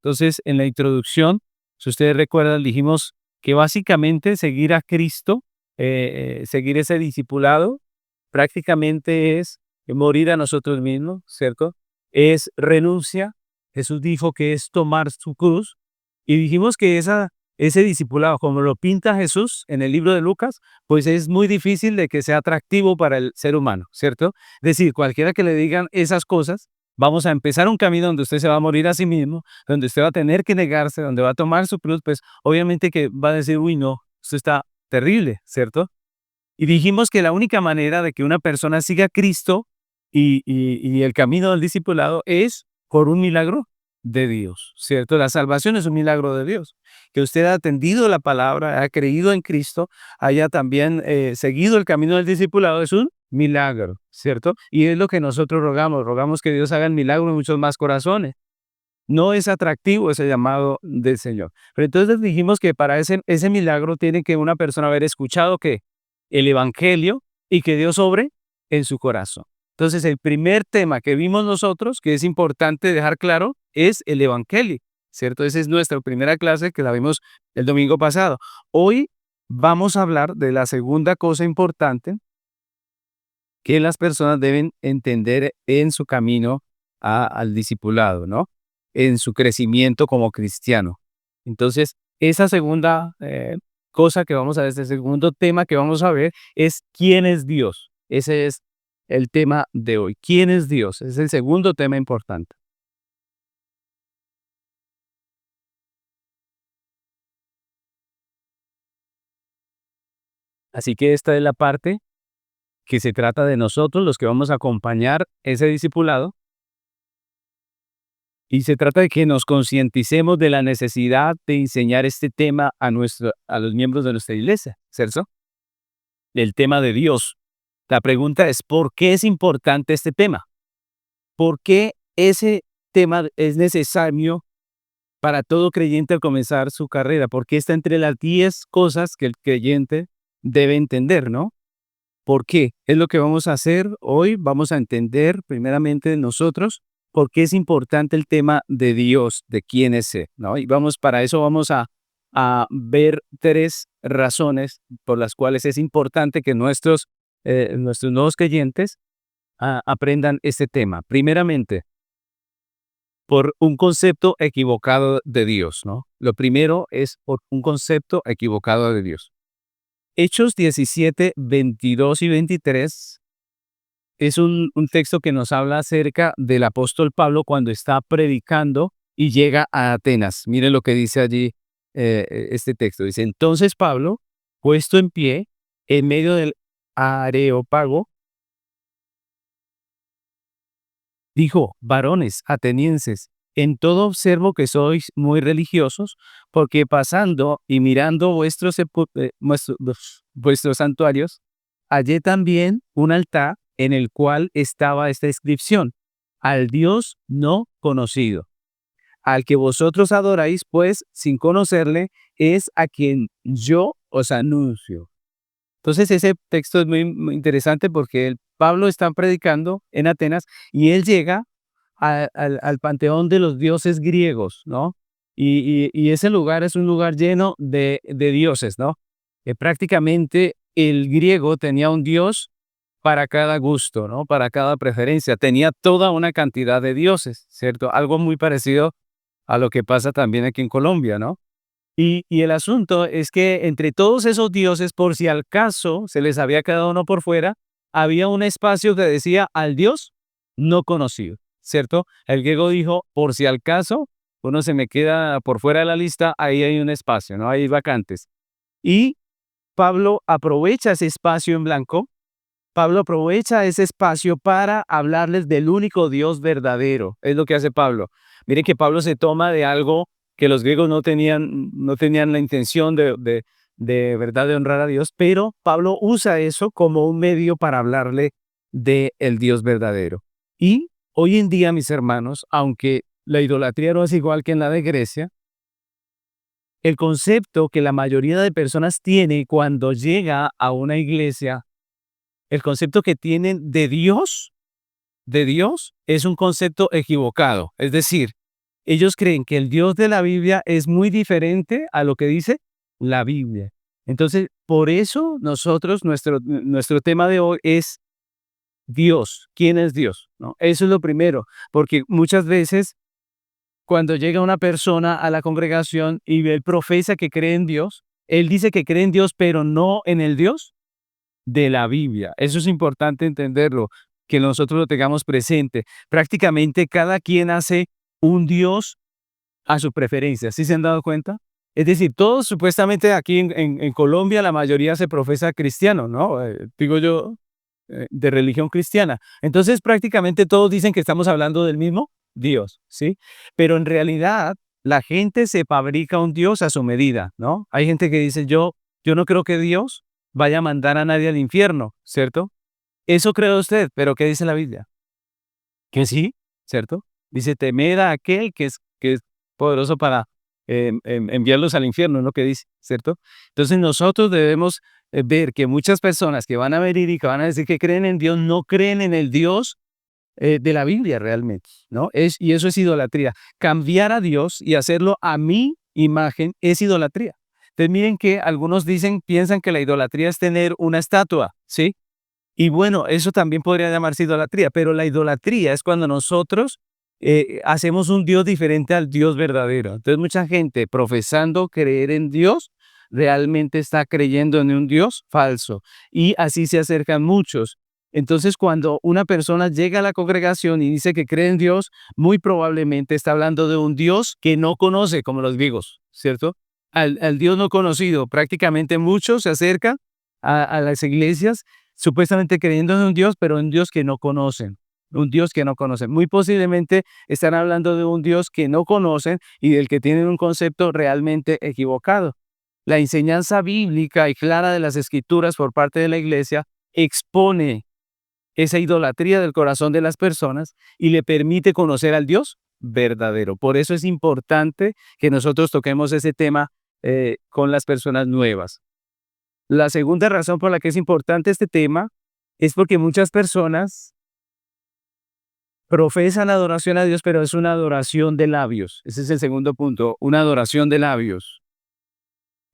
Entonces, en la introducción, si ustedes recuerdan, dijimos que básicamente seguir a Cristo, seguir ese discipulado, prácticamente es morir a nosotros mismos, ¿cierto? Es renuncia. Jesús dijo que es tomar su cruz. Y dijimos que ese discipulado, como lo pinta Jesús en el libro de Lucas, pues es muy difícil de que sea atractivo para el ser humano, ¿cierto? Es decir, cualquiera que le digan esas cosas, vamos a empezar un camino donde usted se va a morir a sí mismo, donde usted va a tener que negarse, donde va a tomar su cruz, pues obviamente que va a decir, uy, no, esto está terrible, ¿cierto? Y dijimos que la única manera de que una persona siga a Cristo y el camino del discipulado es por un milagro de Dios, ¿cierto? La salvación es un milagro de Dios. Que usted ha atendido la palabra, ha creído en Cristo, haya también seguido el camino del discipulado, es un milagro, ¿cierto? Y es lo que nosotros rogamos que Dios haga el milagro en muchos más corazones. No es atractivo ese llamado del Señor. Pero entonces dijimos que para ese milagro tiene que una persona haber escuchado que el Evangelio y que Dios obre en su corazón. Entonces, el primer tema que vimos nosotros, que es importante dejar claro, es el Evangelio, ¿cierto? Esa es nuestra primera clase que la vimos el domingo pasado. Hoy vamos a hablar de la segunda cosa importante que las personas deben entender en su camino al discipulado, ¿no? En su crecimiento como cristiano. Entonces, esa segunda cosa que vamos a ver, este segundo tema que vamos a ver es quién es Dios. Ese es el tema de hoy. ¿Quién es Dios? Es el segundo tema importante. Así que esta es la parte que se trata de nosotros, los que vamos a acompañar ese discipulado. Y se trata de que nos concienticemos de la necesidad de enseñar este tema a los miembros de nuestra iglesia, ¿cierto? El tema de Dios. La pregunta es, ¿por qué es importante este tema? ¿Por qué ese tema es necesario para todo creyente al comenzar su carrera? Porque está entre las 10 cosas que el creyente debe entender, ¿no? ¿Por qué? Es lo que vamos a hacer hoy. Vamos a entender primeramente nosotros por qué es importante el tema de Dios, de quién es Él, ¿no? Y para eso vamos a ver 3 razones por las cuales es importante que nuestros nuevos creyentes aprendan este tema. Primeramente, por un concepto equivocado de Dios, ¿no? Lo primero es por un concepto equivocado de Dios. Hechos 17, 22 y 23 es un texto que nos habla acerca del apóstol Pablo cuando está predicando y llega a Atenas. Miren lo que dice allí este texto. Dice, entonces Pablo, puesto en pie, en medio del Areópago, dijo, varones atenienses, en todo observo que sois muy religiosos, porque pasando y mirando vuestros santuarios, hallé también un altar en el cual estaba esta inscripción, al Dios no conocido, al que vosotros adoráis, pues sin conocerle, es a quien yo os anuncio. Entonces ese texto es muy interesante porque Pablo está predicando en Atenas y él llega al panteón de los dioses griegos, ¿no? Y ese lugar es un lugar lleno de dioses, ¿no? Que prácticamente el griego tenía un dios para cada gusto, ¿no? Para cada preferencia. Tenía toda una cantidad de dioses, ¿cierto? Algo muy parecido a lo que pasa también aquí en Colombia, ¿no? Y el asunto es que entre todos esos dioses, por si al caso se les había quedado uno por fuera, había un espacio que decía al Dios no conocido, ¿cierto? El griego dijo, por si al caso uno se me queda por fuera de la lista, ahí hay un espacio, ¿no? Hay vacantes. Y Pablo aprovecha ese espacio en blanco. Pablo aprovecha ese espacio para hablarles del único Dios verdadero. Es lo que hace Pablo. Miren que Pablo se toma de algo que los griegos no tenían la intención de verdad de honrar a Dios, pero Pablo usa eso como un medio para hablarle de el Dios verdadero. Y hoy en día, mis hermanos, aunque la idolatría no es igual que en la de Grecia, el concepto que la mayoría de personas tiene cuando llega a una iglesia, el concepto que tienen de Dios, es un concepto equivocado. Es decir, ellos creen que el Dios de la Biblia es muy diferente a lo que dice la Biblia. Entonces, por eso nuestro tema de hoy es Dios. ¿Quién es Dios? ¿No? Eso es lo primero, porque muchas veces cuando llega una persona a la congregación y él profesa que cree en Dios, él dice que cree en Dios, pero no en el Dios de la Biblia. Eso es importante entenderlo, que nosotros lo tengamos presente. Prácticamente cada quien hace un Dios a su preferencia. ¿Sí se han dado cuenta? Es decir, todos supuestamente aquí en Colombia la mayoría se profesa cristiano, ¿no? Digo yo, de religión cristiana. Entonces prácticamente todos dicen que estamos hablando del mismo Dios, ¿sí? Pero en realidad la gente se fabrica un Dios a su medida, ¿no? Hay gente que dice, yo no creo que Dios vaya a mandar a nadie al infierno, ¿cierto? Eso cree usted, pero ¿qué dice la Biblia? Que sí, ¿cierto? Dice, temed a aquel que es poderoso para enviarlos al infierno, es lo que dice, ¿cierto? Entonces nosotros debemos ver que muchas personas que van a venir y que van a decir que creen en Dios, no creen en el Dios de la Biblia realmente, ¿no? Y eso es idolatría. Cambiar a Dios y hacerlo a mi imagen es idolatría. Entonces miren que algunos piensan que la idolatría es tener una estatua, ¿sí? Y bueno, eso también podría llamarse idolatría, pero la idolatría es cuando nosotros hacemos un Dios diferente al Dios verdadero. Entonces mucha gente profesando creer en Dios, realmente está creyendo en un Dios falso. Y así se acercan muchos. Entonces cuando una persona llega a la congregación y dice que cree en Dios, muy probablemente está hablando de un Dios que no conoce, como los griegos, ¿cierto? Al Dios no conocido. Prácticamente muchos se acercan a las iglesias supuestamente creyendo en un Dios, pero en un Dios que no conocen, un Dios que no conocen. Muy posiblemente están hablando de un Dios que no conocen y del que tienen un concepto realmente equivocado. La enseñanza bíblica y clara de las Escrituras por parte de la Iglesia expone esa idolatría del corazón de las personas y le permite conocer al Dios verdadero. Por eso es importante que nosotros toquemos ese tema con las personas nuevas. La segunda razón por la que es importante este tema es porque muchas personas profesan adoración a Dios, pero es una adoración de labios. Ese es el segundo punto, una adoración de labios.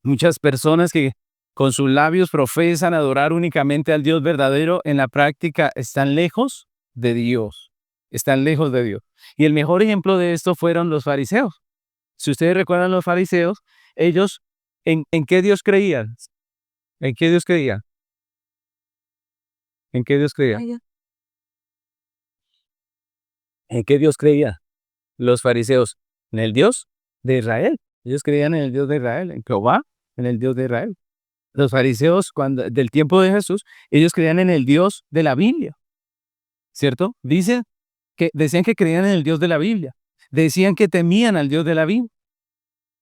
Muchas personas que con sus labios profesan adorar únicamente al Dios verdadero, en la práctica están lejos de Dios. Están lejos de Dios. Y el mejor ejemplo de esto fueron los fariseos. Si ustedes recuerdan los fariseos, ellos, ¿en qué Dios creían? ¿En qué Dios creían? ¿En qué Dios creían? ¿En qué Dios creían los fariseos? En el Dios de Israel. Ellos creían en el Dios de Israel, en Jehová, en el Dios de Israel. Los fariseos, del tiempo de Jesús, ellos creían en el Dios de la Biblia, ¿cierto? Decían que creían en el Dios de la Biblia. Decían que temían al Dios de la Biblia.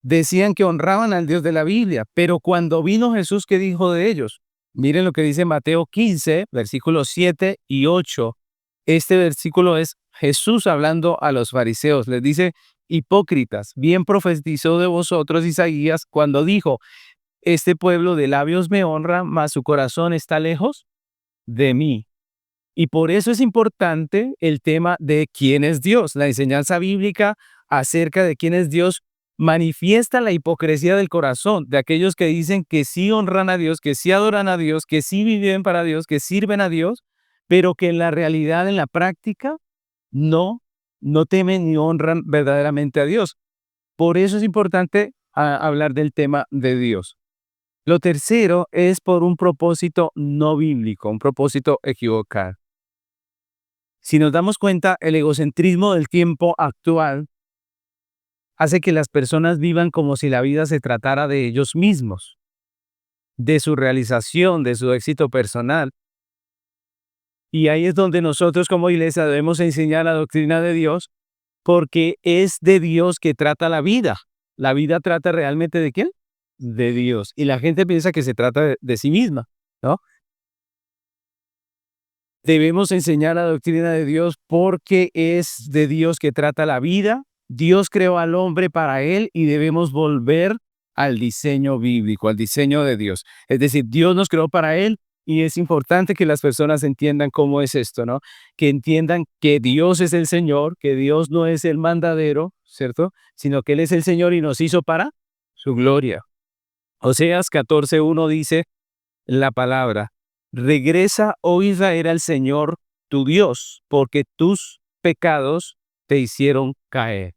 Decían que honraban al Dios de la Biblia. Pero cuando vino Jesús, ¿qué dijo de ellos? Miren lo que dice Mateo 15, versículos 7 y 8. Este versículo es Jesús hablando a los fariseos. Les dice, hipócritas, bien profetizó de vosotros Isaías cuando dijo, este pueblo de labios me honra, mas su corazón está lejos de mí. Y por eso es importante el tema de quién es Dios. La enseñanza bíblica acerca de quién es Dios manifiesta la hipocresía del corazón de aquellos que dicen que sí honran a Dios, que sí adoran a Dios, que sí viven para Dios, que sirven a Dios, pero que en la realidad, en la práctica, no temen ni honran verdaderamente a Dios. Por eso es importante hablar del tema de Dios. Lo tercero es por un propósito no bíblico, un propósito equivocado. Si nos damos cuenta, el egocentrismo del tiempo actual hace que las personas vivan como si la vida se tratara de ellos mismos, de su realización, de su éxito personal. Y ahí es donde nosotros como iglesia debemos enseñar la doctrina de Dios, porque es de Dios que trata la vida. La vida trata realmente ¿de quién? De Dios. Y la gente piensa que se trata de sí misma, ¿no? Debemos enseñar la doctrina de Dios porque es de Dios que trata la vida. Dios creó al hombre para él y debemos volver al diseño bíblico, al diseño de Dios. Es decir, Dios nos creó para él Y es importante que las personas entiendan cómo es esto, ¿no? Que entiendan que Dios es el Señor, que Dios no es el mandadero, ¿cierto? Sino que Él es el Señor y nos hizo para su gloria. Oseas 14:1 dice la palabra, regresa, oh Israel, al Señor tu Dios, porque tus pecados te hicieron caer.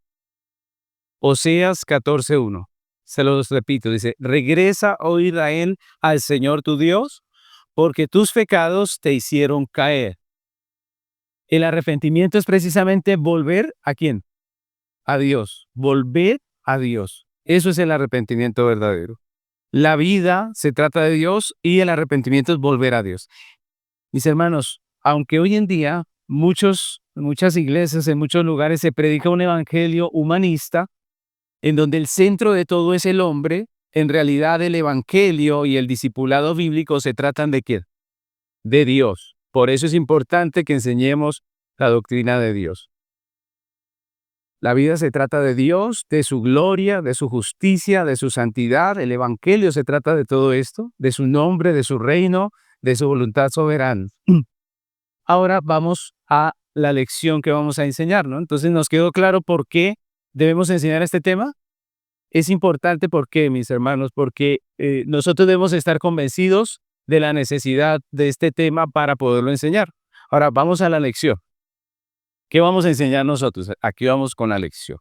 Oseas 14:1. Se los repito, dice, regresa, oh Israel, al Señor tu Dios, porque tus pecados te hicieron caer. El arrepentimiento es precisamente volver ¿a quién? A Dios. Volver a Dios. Eso es el arrepentimiento verdadero. La vida se trata de Dios y el arrepentimiento es volver a Dios. Mis hermanos, aunque hoy en día muchas iglesias, en muchos lugares se predica un evangelio humanista, en donde el centro de todo es el hombre, en realidad el evangelio y el discipulado bíblico se tratan ¿de qué? De Dios. Por eso es importante que enseñemos la doctrina de Dios. La vida se trata de Dios, de su gloria, de su justicia, de su santidad. El evangelio se trata de todo esto, de su nombre, de su reino, de su voluntad soberana. Ahora vamos a la lección que vamos a enseñar, ¿no? Entonces nos quedó claro por qué debemos enseñar este tema. Es importante, ¿por qué, mis hermanos? Porque nosotros debemos estar convencidos de la necesidad de este tema para poderlo enseñar. Ahora, vamos a la lección. ¿Qué vamos a enseñar nosotros? Aquí vamos con la lección.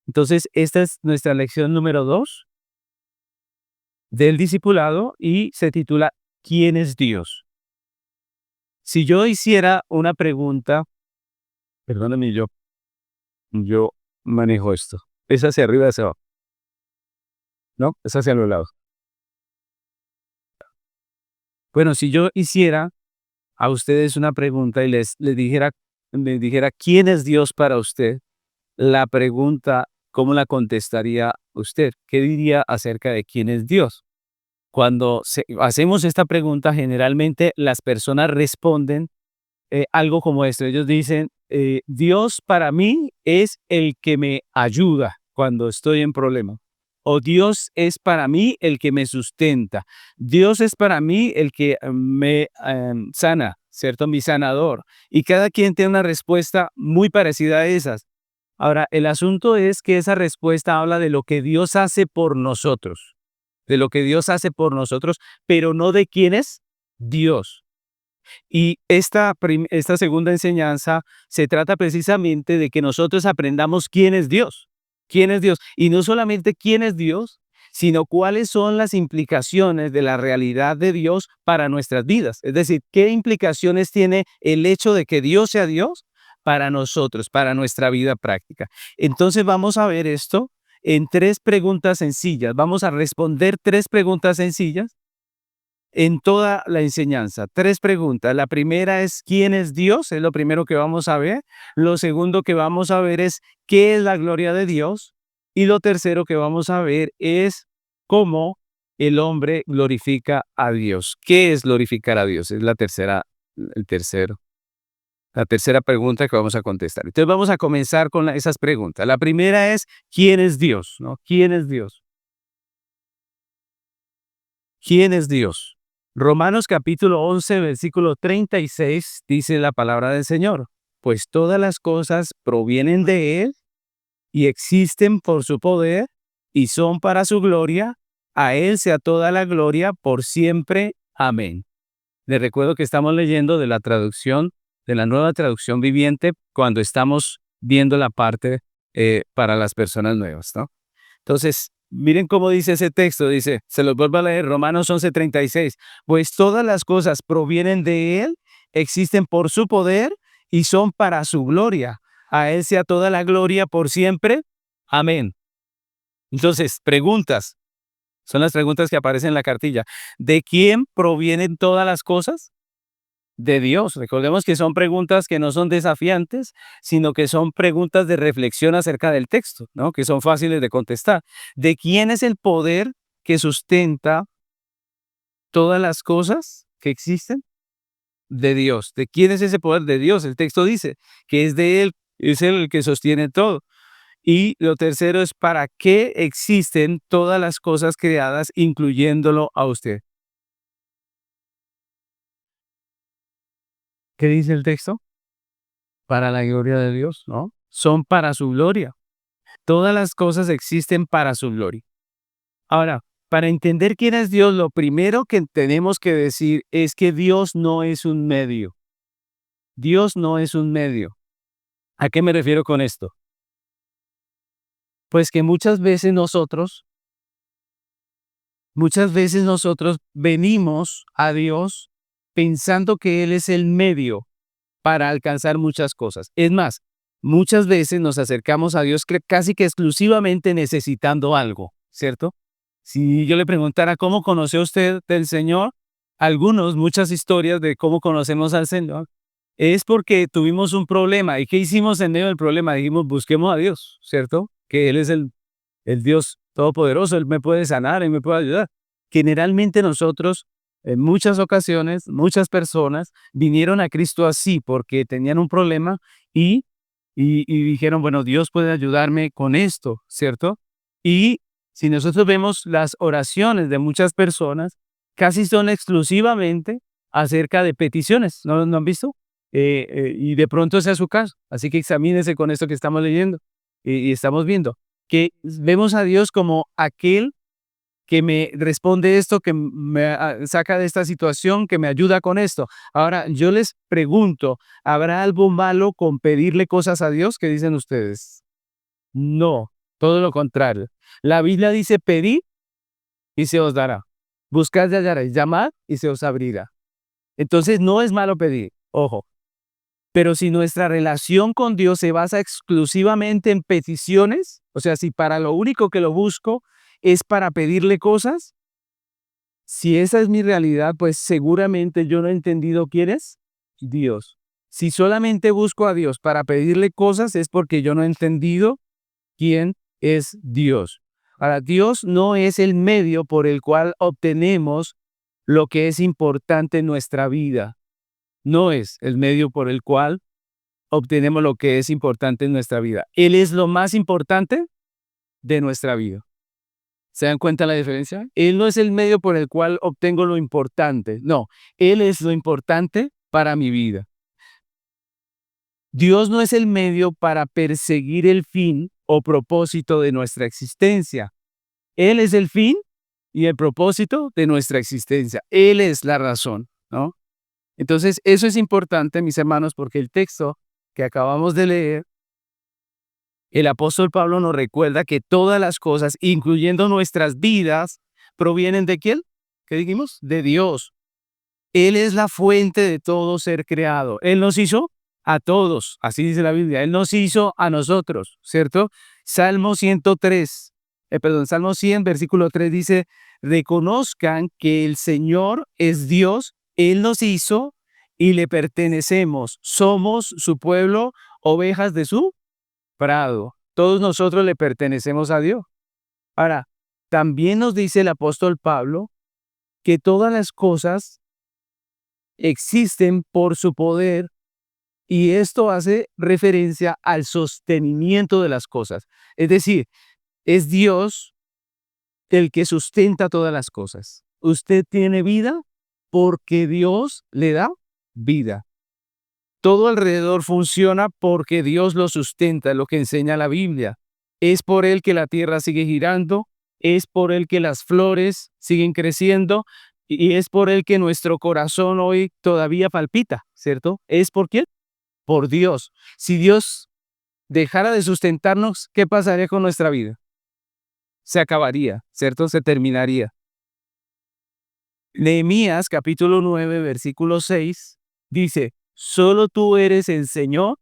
Entonces, esta es nuestra lección número 2 del discipulado y se titula ¿Quién es Dios? Si yo hiciera una pregunta, perdóname, yo manejo esto. Es hacia arriba, hacia abajo, ¿no? Es hacia los lados. Bueno, si yo hiciera a ustedes una pregunta y les dijera ¿quién es Dios para usted? La pregunta, ¿cómo la contestaría usted? ¿Qué diría acerca de quién es Dios? Cuando hacemos esta pregunta, generalmente las personas responden algo como esto. Ellos dicen, Dios para mí es el que me ayuda cuando estoy en problema. O Dios es para mí el que me sustenta. Dios es para mí el que me sana, ¿cierto? Mi sanador. Y cada quien tiene una respuesta muy parecida a esas. Ahora, el asunto es que esa respuesta habla de lo que Dios hace por nosotros, de lo que Dios hace por nosotros, pero no de quién es Dios. Y esta segunda enseñanza se trata precisamente de que nosotros aprendamos quién es Dios. ¿Quién es Dios? Y no solamente quién es Dios, sino cuáles son las implicaciones de la realidad de Dios para nuestras vidas. Es decir, qué implicaciones tiene el hecho de que Dios sea Dios para nosotros, para nuestra vida práctica. Entonces vamos a ver esto en 3 preguntas sencillas. Vamos a responder 3 preguntas sencillas en toda la enseñanza. 3 preguntas. La primera es, ¿quién es Dios? Es lo primero que vamos a ver. Lo segundo que vamos a ver es, ¿qué es la gloria de Dios? Y lo tercero que vamos a ver es cómo el hombre glorifica a Dios. ¿Qué es glorificar a Dios? Es la tercera pregunta que vamos a contestar. Entonces vamos a comenzar con esas preguntas. La primera es, ¿quién es Dios? ¿No? ¿Quién es Dios? ¿Quién es Dios? Romanos capítulo 11, versículo 36 dice la palabra del Señor, pues todas las cosas provienen de Él y existen por su poder y son para su gloria. A Él sea toda la gloria por siempre. Amén. Les recuerdo que estamos leyendo de la traducción, de la nueva traducción viviente, cuando estamos viendo la parte para las personas nuevas, ¿no? Entonces, miren cómo dice ese texto, dice, se los vuelvo a leer, Romanos 11:36, pues todas las cosas provienen de Él, existen por su poder y son para su gloria. A Él sea toda la gloria por siempre. Amén. Entonces, preguntas, son las preguntas que aparecen en la cartilla. ¿De quién provienen todas las cosas? De Dios. Recordemos que son preguntas que no son desafiantes, sino que son preguntas de reflexión acerca del texto, ¿no? Que son fáciles de contestar. ¿De quién es el poder que sustenta todas las cosas que existen? De Dios. ¿De quién es ese poder? De Dios. El texto dice que es de Él, es Él el que sostiene todo. Y lo tercero es para qué existen todas las cosas creadas, incluyéndolo a usted. ¿Qué dice el texto? Para la gloria de Dios, ¿no? Son para su gloria. Todas las cosas existen para su gloria. Ahora, para entender quién es Dios, lo primero que tenemos que decir es que Dios no es un medio. Dios no es un medio. ¿A qué me refiero con esto? Pues que muchas veces nosotros venimos a Dios pensando que Él es el medio para alcanzar muchas cosas. Es más, muchas veces nos acercamos a Dios casi que exclusivamente necesitando algo, ¿cierto? Si yo le preguntara cómo conoció usted del Señor, muchas historias de cómo conocemos al Señor, es porque tuvimos un problema. ¿Y qué hicimos en medio del problema? Dijimos, busquemos a Dios, ¿cierto? Que Él es el Dios todopoderoso, Él me puede sanar, Él me puede ayudar. Generalmente nosotros, en muchas ocasiones, muchas personas vinieron a Cristo así porque tenían un problema y, y dijeron, bueno, Dios puede ayudarme con esto, ¿cierto? Y si nosotros vemos las oraciones de muchas personas, casi son exclusivamente acerca de peticiones, ¿no han visto? Y de pronto ese es su caso. Así que examínese con esto que estamos leyendo y estamos viendo que vemos a Dios como aquel que me responde esto, que me saca de esta situación, que me ayuda con esto. Ahora, yo les pregunto, ¿habrá algo malo con pedirle cosas a Dios? ¿Qué dicen ustedes? No, todo lo contrario. La Biblia dice, pedid y se os dará. Buscad y hallaréis, llamad y se os abrirá. Entonces, no es malo pedir, ojo. Pero si nuestra relación con Dios se basa exclusivamente en peticiones, o sea, si para lo único que lo busco es para pedirle cosas, si esa es mi realidad, pues seguramente yo no he entendido quién es Dios. Si solamente busco a Dios para pedirle cosas es porque yo no he entendido quién es Dios. Ahora, Dios no es el medio por el cual obtenemos lo que es importante en nuestra vida. No es el medio por el cual obtenemos lo que es importante en nuestra vida. Él es lo más importante de nuestra vida. ¿Se dan cuenta la diferencia? Él no es el medio por el cual obtengo lo importante. No, Él es lo importante para mi vida. Dios no es el medio para perseguir el fin o propósito de nuestra existencia. Él es el fin y el propósito de nuestra existencia. Él es la razón, ¿no? Entonces, eso es importante, mis hermanos, porque el texto que acabamos de leer, el apóstol Pablo nos recuerda que todas las cosas, incluyendo nuestras vidas, provienen ¿de quién? ¿Qué dijimos? De Dios. Él es la fuente de todo ser creado. Él nos hizo a todos, así dice la Biblia. Él nos hizo a nosotros, ¿cierto? Salmo 100, versículo 3 dice, reconozcan que el Señor es Dios, Él nos hizo y le pertenecemos. Somos su pueblo, ovejas de su prado. Todos nosotros le pertenecemos a Dios. Ahora, también nos dice el apóstol Pablo que todas las cosas existen por su poder y esto hace referencia al sostenimiento de las cosas. Es decir, es Dios el que sustenta todas las cosas. Usted tiene vida porque Dios le da vida. Todo alrededor funciona porque Dios lo sustenta, lo que enseña la Biblia. Es por Él que la tierra sigue girando, es por Él que las flores siguen creciendo y es por Él que nuestro corazón hoy todavía palpita, ¿cierto? ¿Es por quién? Por Dios. Si Dios dejara de sustentarnos, ¿qué pasaría con nuestra vida? Se acabaría, ¿cierto? Se terminaría. Nehemías capítulo 9, versículo 6 dice, solo tú eres el Señor,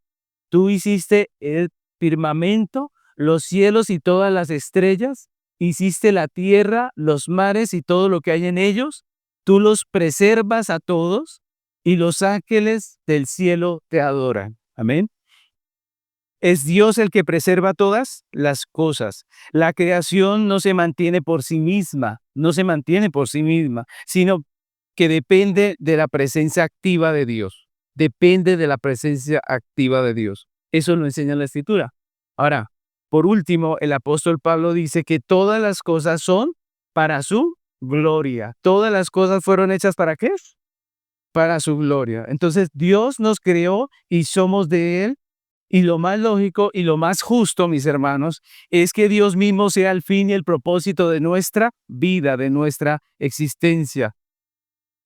tú hiciste el firmamento, los cielos y todas las estrellas, hiciste la tierra, los mares y todo lo que hay en ellos, tú los preservas a todos y los ángeles del cielo te adoran. Amén. Es Dios el que preserva todas las cosas. La creación no se mantiene por sí misma, no se mantiene por sí misma, sino que depende de la presencia activa de Dios. Depende de la presencia activa de Dios. Eso lo enseña la Escritura. Ahora, por último, el apóstol Pablo dice que todas las cosas son para su gloria. ¿Todas las cosas fueron hechas para qué? para su gloria. Entonces, Dios nos creó y somos de Él. Y lo más lógico y lo más justo, mis hermanos, es que Dios mismo sea el fin y el propósito de nuestra vida, de nuestra existencia,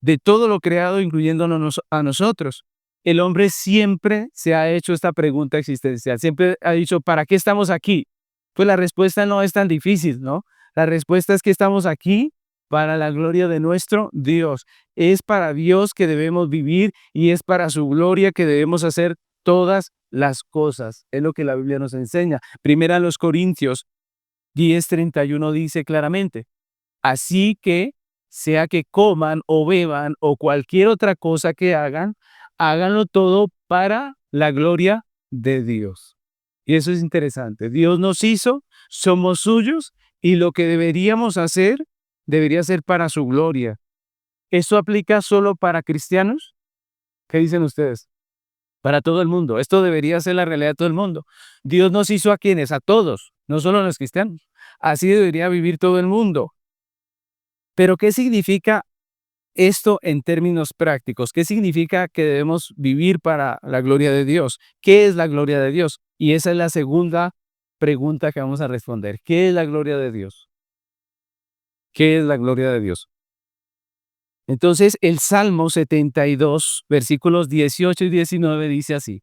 de todo lo creado, incluyéndonos a nosotros. El hombre siempre se ha hecho esta pregunta existencial, siempre ha dicho, ¿para qué estamos aquí? Pues la respuesta no es tan difícil, ¿no? La respuesta es que estamos aquí para la gloria de nuestro Dios. Es para Dios que debemos vivir y es para su gloria que debemos hacer todas las cosas. Es lo que la Biblia nos enseña. Primera a los Corintios 10:31 dice claramente, así que sea que coman o beban o cualquier otra cosa que hagan, háganlo todo para la gloria de Dios. Y eso es interesante. Dios nos hizo, somos suyos y lo que deberíamos hacer debería ser para su gloria. ¿Eso aplica solo para cristianos? ¿Qué dicen ustedes? Para todo el mundo. Esto debería ser la realidad de todo el mundo. Dios nos hizo a quienes, a todos, no solo a los cristianos. Así debería vivir todo el mundo. Pero ¿qué significa esto en términos prácticos? ¿Qué significa que debemos vivir para la gloria de Dios? ¿Qué es la gloria de Dios? Y esa es la segunda pregunta que vamos a responder. ¿Qué es la gloria de Dios? ¿Qué es la gloria de Dios? Entonces, el Salmo 72, versículos 18 y 19 dice así: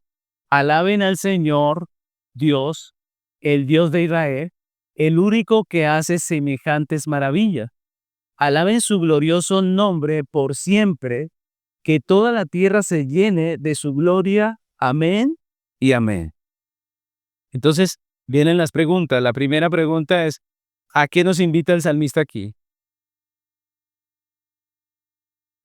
alaben al Señor, Dios, el Dios de Israel, el único que hace semejantes maravillas. Alaben su glorioso nombre por siempre, que toda la tierra se llene de su gloria. Amén y amén. Entonces, vienen las preguntas. La primera pregunta es, ¿a qué nos invita el salmista aquí?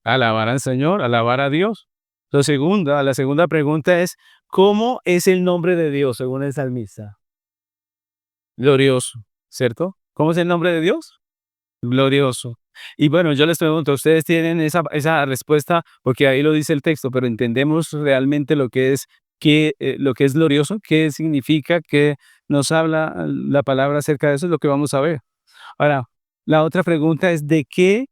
Alabar al Señor, alabar a Dios. La segunda pregunta es, ¿cómo es el nombre de Dios según el salmista? Glorioso, ¿cierto? ¿Cómo es el nombre de Dios? Glorioso. Y bueno, yo les pregunto, ¿ustedes tienen esa respuesta? Porque ahí lo dice el texto, pero ¿entendemos realmente lo que es glorioso? ¿Qué significa? ¿Qué nos habla la palabra acerca de eso? Es lo que vamos a ver. Ahora, la otra pregunta es, ¿de qué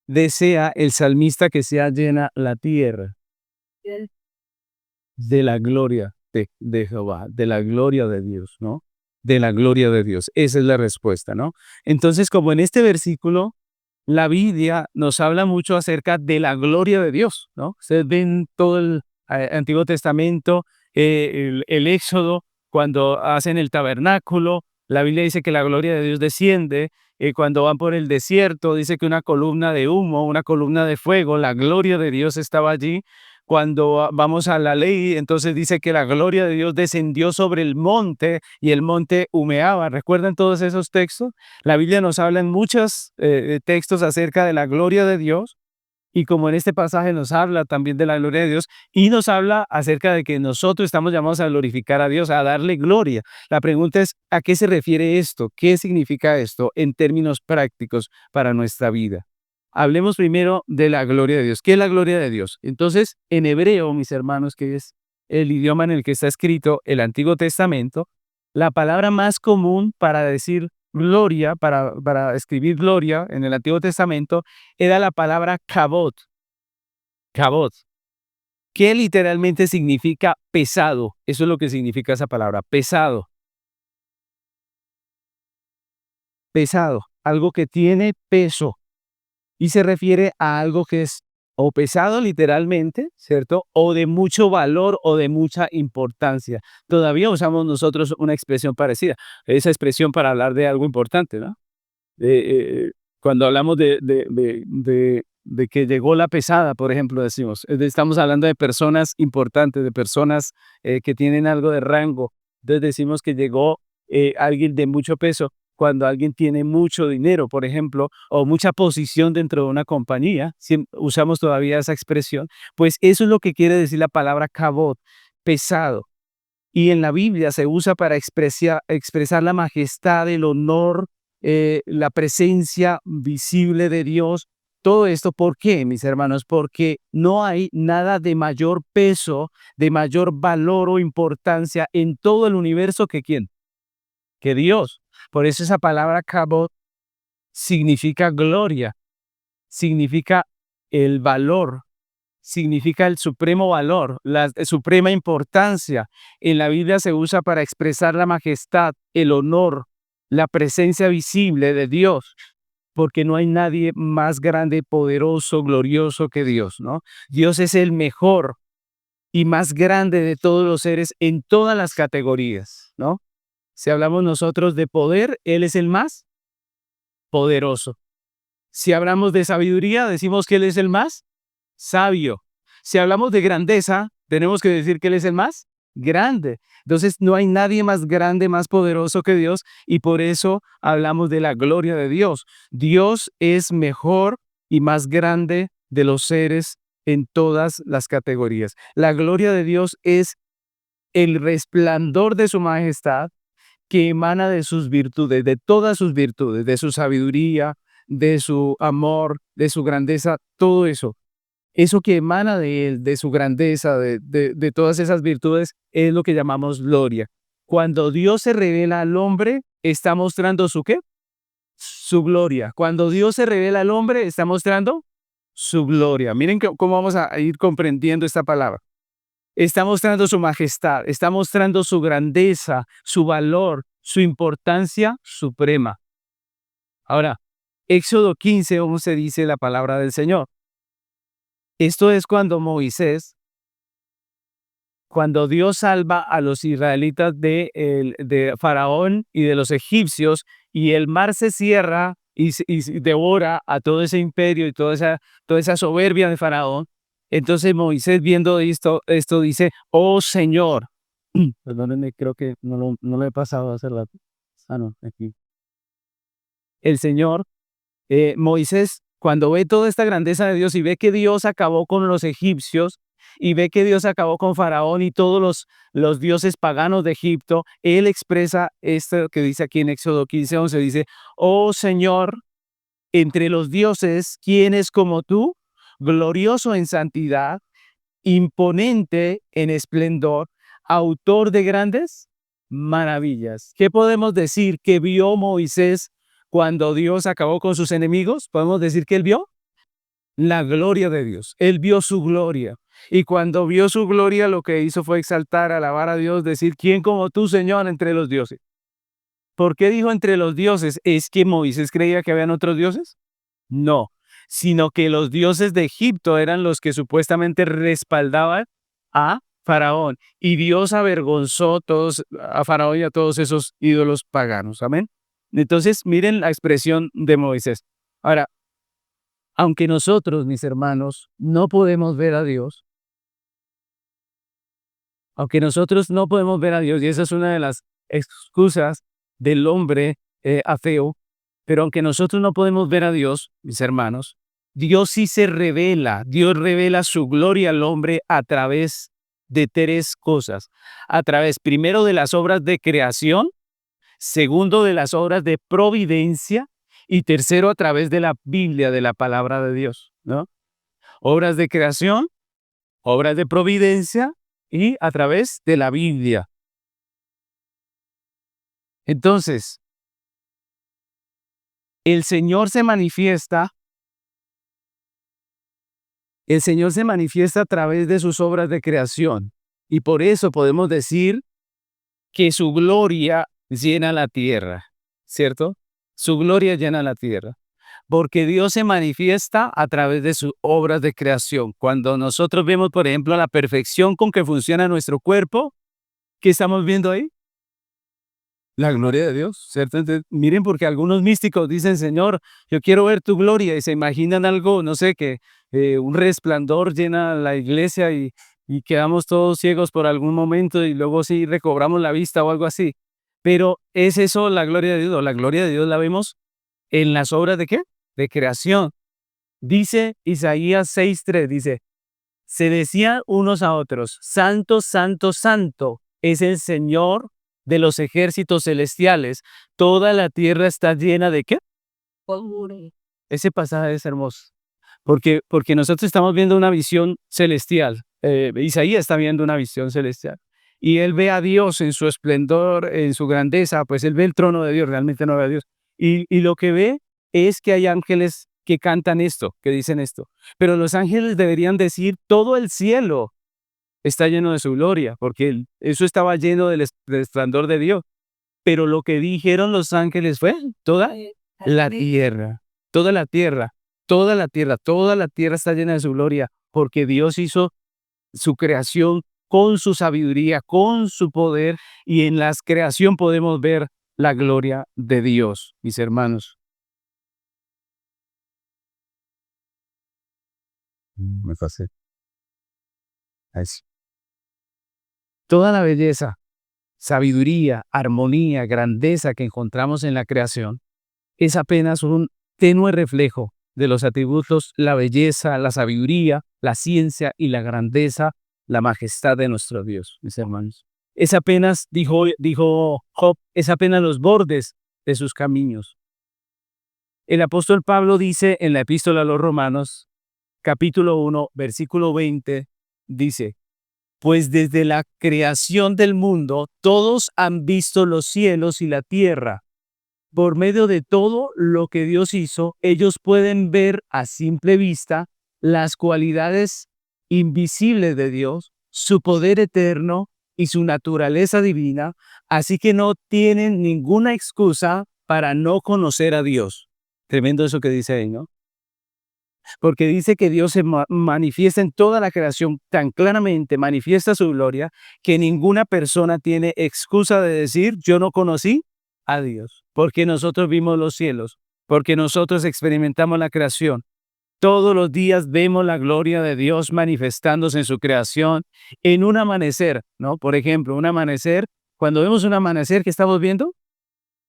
desea el salmista que sea llena la tierra? De la gloria de Jehová, de la gloria de Dios, ¿no? De la gloria de Dios. Esa es la respuesta, ¿no? Entonces, como en este versículo, la Biblia nos habla mucho acerca de la gloria de Dios, ¿no? Ustedes ven todo el Antiguo Testamento, el Éxodo, cuando hacen el tabernáculo, la Biblia dice que la gloria de Dios desciende, cuando van por el desierto, dice que una columna de humo, una columna de fuego, la gloria de Dios estaba allí. Cuando vamos a la ley, entonces dice que la gloria de Dios descendió sobre el monte y el monte humeaba. ¿Recuerdan todos esos textos? La Biblia nos habla en muchos textos acerca de la gloria de Dios y como en este pasaje nos habla también de la gloria de Dios y nos habla acerca de que nosotros estamos llamados a glorificar a Dios, a darle gloria. La pregunta es, ¿a qué se refiere esto? ¿Qué significa esto en términos prácticos para nuestra vida? Hablemos primero de la gloria de Dios. ¿Qué es la gloria de Dios? Entonces, en hebreo, mis hermanos, que es el idioma en el que está escrito el Antiguo Testamento, la palabra más común para decir gloria, para escribir gloria en el Antiguo Testamento, era la palabra kabod, kabod, que literalmente significa pesado. Eso es lo que significa esa palabra, pesado, pesado, algo que tiene peso. Y se refiere a algo que es o pesado literalmente, ¿cierto? O de mucho valor o de mucha importancia. Todavía usamos nosotros una expresión parecida, esa expresión para hablar de algo importante, ¿no? Cuando hablamos de que llegó la pesada, por ejemplo, decimos, estamos hablando de personas importantes, de personas que tienen algo de rango. Entonces decimos que llegó alguien de mucho peso cuando alguien tiene mucho dinero, por ejemplo, o mucha posición dentro de una compañía, usamos todavía esa expresión, pues eso es lo que quiere decir la palabra kabod, pesado. Y en la Biblia se usa para expresar la majestad, el honor, la presencia visible de Dios. Todo esto, ¿por qué, mis hermanos? Porque no hay nada de mayor peso, de mayor valor o importancia en todo el universo que ¿quién? Que Dios. Por eso esa palabra kabod significa gloria, significa el valor, significa el supremo valor, la suprema importancia. En la Biblia se usa para expresar la majestad, el honor, la presencia visible de Dios, porque no hay nadie más grande, poderoso, glorioso que Dios, ¿no? Dios es el mejor y más grande de todos los seres en todas las categorías, ¿no? Si hablamos nosotros de poder, Él es el más poderoso. Si hablamos de sabiduría, decimos que Él es el más sabio. Si hablamos de grandeza, tenemos que decir que Él es el más grande. Entonces, no hay nadie más grande, más poderoso que Dios, y por eso hablamos de la gloria de Dios. Dios es mejor y más grande de los seres en todas las categorías. La gloria de Dios es el resplandor de su majestad que emana de sus virtudes, de todas sus virtudes, de su sabiduría, de su amor, de su grandeza, todo eso. Eso que emana de él, de su grandeza, de todas esas virtudes, es lo que llamamos gloria. Cuando Dios se revela al hombre, está mostrando su ¿qué? Su gloria. Cuando Dios se revela al hombre, está mostrando su gloria. Miren cómo vamos a ir comprendiendo esta palabra. Está mostrando su majestad, está mostrando su grandeza, su valor, su importancia suprema. Ahora, Éxodo 15:11 dice la palabra del Señor. Esto es cuando Dios salva a los israelitas de Faraón y de los egipcios, y el mar se cierra y devora a todo ese imperio y toda esa soberbia de Faraón. Entonces Moisés, viendo esto dice: oh Señor, perdónenme, creo que no lo he pasado a hacer rato. No, aquí. El Señor, Moisés, cuando ve toda esta grandeza de Dios y ve que Dios acabó con los egipcios y ve que Dios acabó con Faraón y todos los dioses paganos de Egipto, él expresa esto que dice aquí en Éxodo 15:11, dice: oh Señor, entre los dioses, ¿quién es como tú? Glorioso en santidad, imponente en esplendor, autor de grandes maravillas. ¿Qué podemos decir que vio Moisés cuando Dios acabó con sus enemigos? Podemos decir que él vio la gloria de Dios. Él vio su gloria. Y cuando vio su gloria, lo que hizo fue exaltar, alabar a Dios, decir: ¿quién como tú, Señor, entre los dioses? ¿Por qué dijo entre los dioses? ¿Es que Moisés creía que habían otros dioses? No, sino que los dioses de Egipto eran los que supuestamente respaldaban a Faraón. Y Dios avergonzó a Faraón y a todos esos ídolos paganos. Amén. Entonces, miren la expresión de Moisés. Ahora, aunque nosotros, mis hermanos, no podemos ver a Dios, aunque nosotros no podemos ver a Dios, y esa es una de las excusas del hombre ateo, pero aunque nosotros no podemos ver a Dios, mis hermanos, Dios sí se revela. Dios revela su gloria al hombre a través de tres cosas. A través, primero, de las obras de creación, segundo, de las obras de providencia, y tercero, a través de la Biblia, de la palabra de Dios, ¿no? Obras de creación, obras de providencia y a través de la Biblia. Entonces, el Señor se manifiesta a través de sus obras de creación. Y por eso podemos decir que su gloria llena la tierra, ¿cierto? Su gloria llena la tierra. Porque Dios se manifiesta a través de sus obras de creación. Cuando nosotros vemos, por ejemplo, la perfección con que funciona nuestro cuerpo, ¿qué estamos viendo ahí? La gloria de Dios, ¿cierto? Entonces, miren, porque algunos místicos dicen: Señor, yo quiero ver tu gloria, y se imaginan algo, no sé, que un resplandor llena la iglesia y quedamos todos ciegos por algún momento y luego sí recobramos la vista o algo así. Pero ¿es eso la gloria de Dios? La gloria de Dios la vemos en las obras ¿de qué? De creación. Dice Isaías 6:3, dice: se decían unos a otros: Santo, Santo, Santo es el Señor de los ejércitos celestiales. Toda la tierra está llena ¿de qué? Ese pasaje es hermoso, porque nosotros estamos viendo una visión celestial. Isaías está viendo una visión celestial. Y él ve a Dios en su esplendor, en su grandeza, pues él ve el trono de Dios, realmente no ve a Dios. Y lo que ve es que hay ángeles que cantan esto, que dicen esto. Pero los ángeles deberían decir, todo el cielo está lleno de su gloria, porque eso estaba lleno del resplandor de Dios. Pero lo que dijeron los ángeles fue, toda la tierra, toda la tierra, toda la tierra, toda la tierra está llena de su gloria, porque Dios hizo su creación con su sabiduría, con su poder, y en la creación podemos ver la gloria de Dios, mis hermanos. Me pasé. Ahí sí. Toda la belleza, sabiduría, armonía, grandeza que encontramos en la creación es apenas un tenue reflejo de los atributos, la belleza, la sabiduría, la ciencia y la grandeza, la majestad de nuestro Dios, mis hermanos. Es apenas, dijo Job, es apenas los bordes de sus caminos. El apóstol Pablo dice en la epístola a los Romanos, capítulo 1, versículo 20, dice, pues desde la creación del mundo todos han visto los cielos y la tierra. Por medio de todo lo que Dios hizo, ellos pueden ver a simple vista las cualidades invisibles de Dios, su poder eterno y su naturaleza divina, así que no tienen ninguna excusa para no conocer a Dios. Tremendo eso que dice ahí, ¿no? Porque dice que Dios se manifiesta en toda la creación tan claramente, manifiesta su gloria, que ninguna persona tiene excusa de decir, yo no conocí a Dios, porque nosotros vimos los cielos, porque nosotros experimentamos la creación. Todos los días vemos la gloria de Dios manifestándose en su creación, en un amanecer, ¿no? Por ejemplo, un amanecer, cuando vemos un amanecer, ¿qué estamos viendo?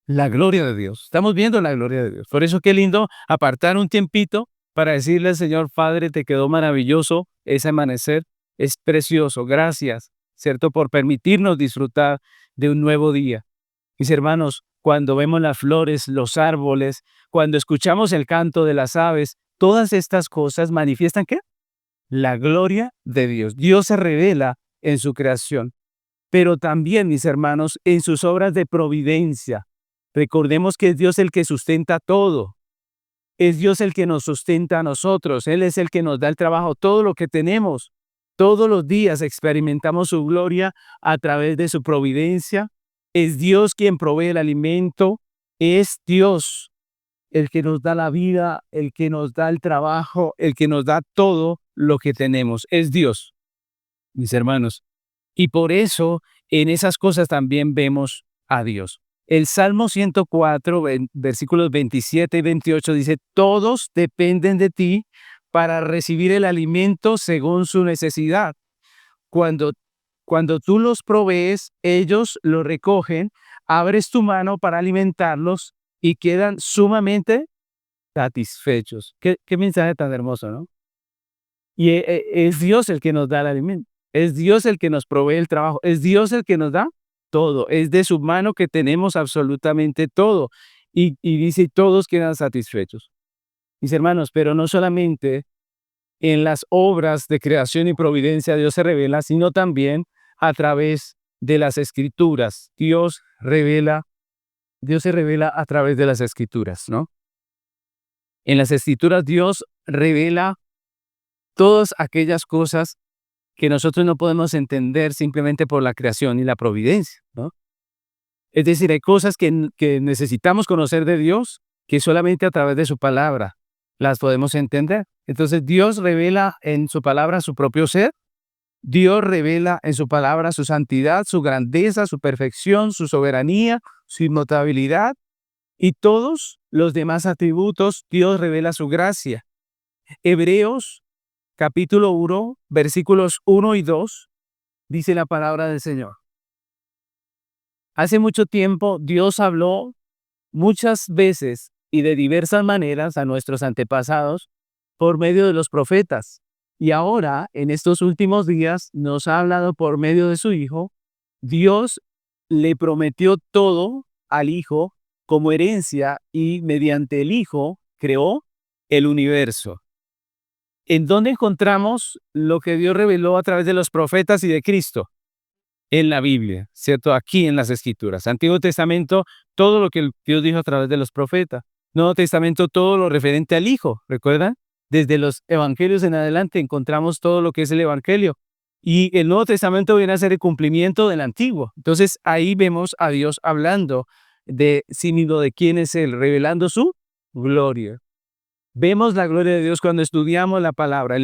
La gloria de Dios. Estamos viendo la gloria de Dios. Por eso qué lindo apartar un tiempito para decirle al Señor, Padre, te quedó maravilloso ese amanecer. Es precioso. Gracias, ¿cierto? Por permitirnos disfrutar de un nuevo día. Mis hermanos, cuando vemos las flores, los árboles, cuando escuchamos el canto de las aves, todas estas cosas manifiestan ¿qué? La gloria de Dios. Dios se revela en su creación, pero también, mis hermanos, en sus obras de providencia. Recordemos que es Dios el que sustenta todo. Es Dios el que nos sustenta a nosotros. Él es el que nos da el trabajo, todo lo que tenemos. Todos los días experimentamos su gloria a través de su providencia. Es Dios quien provee el alimento. Es Dios el que nos da la vida, el que nos da el trabajo, el que nos da todo lo que tenemos. Es Dios, mis hermanos. Y por eso en esas cosas también vemos a Dios. El Salmo 104, versículos 27 y 28 dice, todos dependen de ti para recibir el alimento según su necesidad. Cuando tú los provees, ellos lo recogen, abres tu mano para alimentarlos y quedan sumamente satisfechos. Qué mensaje tan hermoso, ¿no? Y es Dios el que nos da el alimento. Es Dios el que nos provee el trabajo. Es Dios el que nos da todo. Es de su mano que tenemos absolutamente todo. Y dice, todos quedan satisfechos. Mis hermanos, pero no solamente en las obras de creación y providencia Dios se revela, sino también a través de las Escrituras. Dios se revela a través de las Escrituras, ¿no? En las Escrituras Dios revela todas aquellas cosas que nosotros no podemos entender simplemente por la creación y la providencia, ¿no? Es decir, hay cosas que necesitamos conocer de Dios que solamente a través de su palabra las podemos entender. Entonces Dios revela en su palabra su propio ser, Dios revela en su palabra su santidad, su grandeza, su perfección, su soberanía, su inmutabilidad y todos los demás atributos. Dios revela su gracia. Hebreos capítulo 1, versículos 1 y 2, dice la palabra del Señor. Hace mucho tiempo Dios habló muchas veces y de diversas maneras a nuestros antepasados por medio de los profetas. Y ahora, en estos últimos días, nos ha hablado por medio de su Hijo. Dios le prometió todo al Hijo como herencia y mediante el Hijo creó el universo. ¿En dónde encontramos lo que Dios reveló a través de los profetas y de Cristo? En la Biblia, ¿cierto? Aquí en las Escrituras. Antiguo Testamento, todo lo que Dios dijo a través de los profetas. Nuevo Testamento, todo lo referente al Hijo, ¿recuerdan? Desde los evangelios en adelante encontramos todo lo que es el evangelio. Y el Nuevo Testamento viene a ser el cumplimiento del Antiguo. Entonces ahí vemos a Dios hablando de sí mismo, de quién es Él, revelando su gloria. Vemos la gloria de Dios cuando estudiamos la palabra. En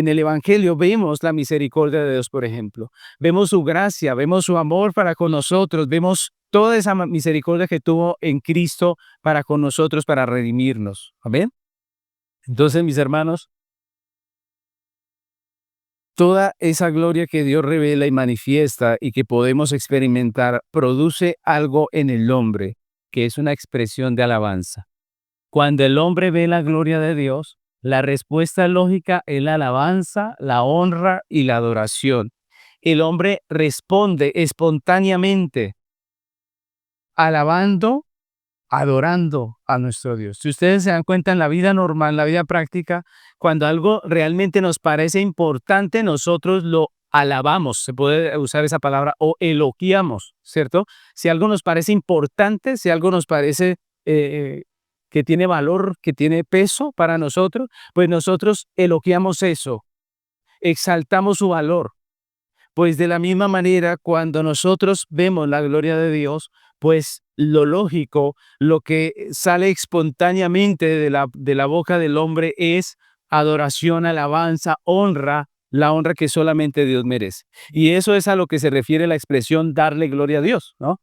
el Evangelio vemos la misericordia de Dios, por ejemplo. Vemos su gracia, vemos su amor para con nosotros, vemos toda esa misericordia que tuvo en Cristo para con nosotros, para redimirnos. Amén. Entonces, mis hermanos, toda esa gloria que Dios revela y manifiesta y que podemos experimentar produce algo en el hombre, que es una expresión de alabanza. Cuando el hombre ve la gloria de Dios, la respuesta lógica es la alabanza, la honra y la adoración. El hombre responde espontáneamente, alabando, adorando a nuestro Dios. Si ustedes se dan cuenta en la vida normal, en la vida práctica, cuando algo realmente nos parece importante, nosotros lo alabamos, se puede usar esa palabra, o elogiamos, ¿cierto? Si algo nos parece importante, si algo nos parece que tiene valor, que tiene peso para nosotros, pues nosotros elogiamos eso, exaltamos su valor. Pues de la misma manera, cuando nosotros vemos la gloria de Dios, pues lo lógico, lo que sale espontáneamente de la boca del hombre es adoración, alabanza, honra, la honra que solamente Dios merece. Y eso es a lo que se refiere la expresión darle gloria a Dios, ¿no?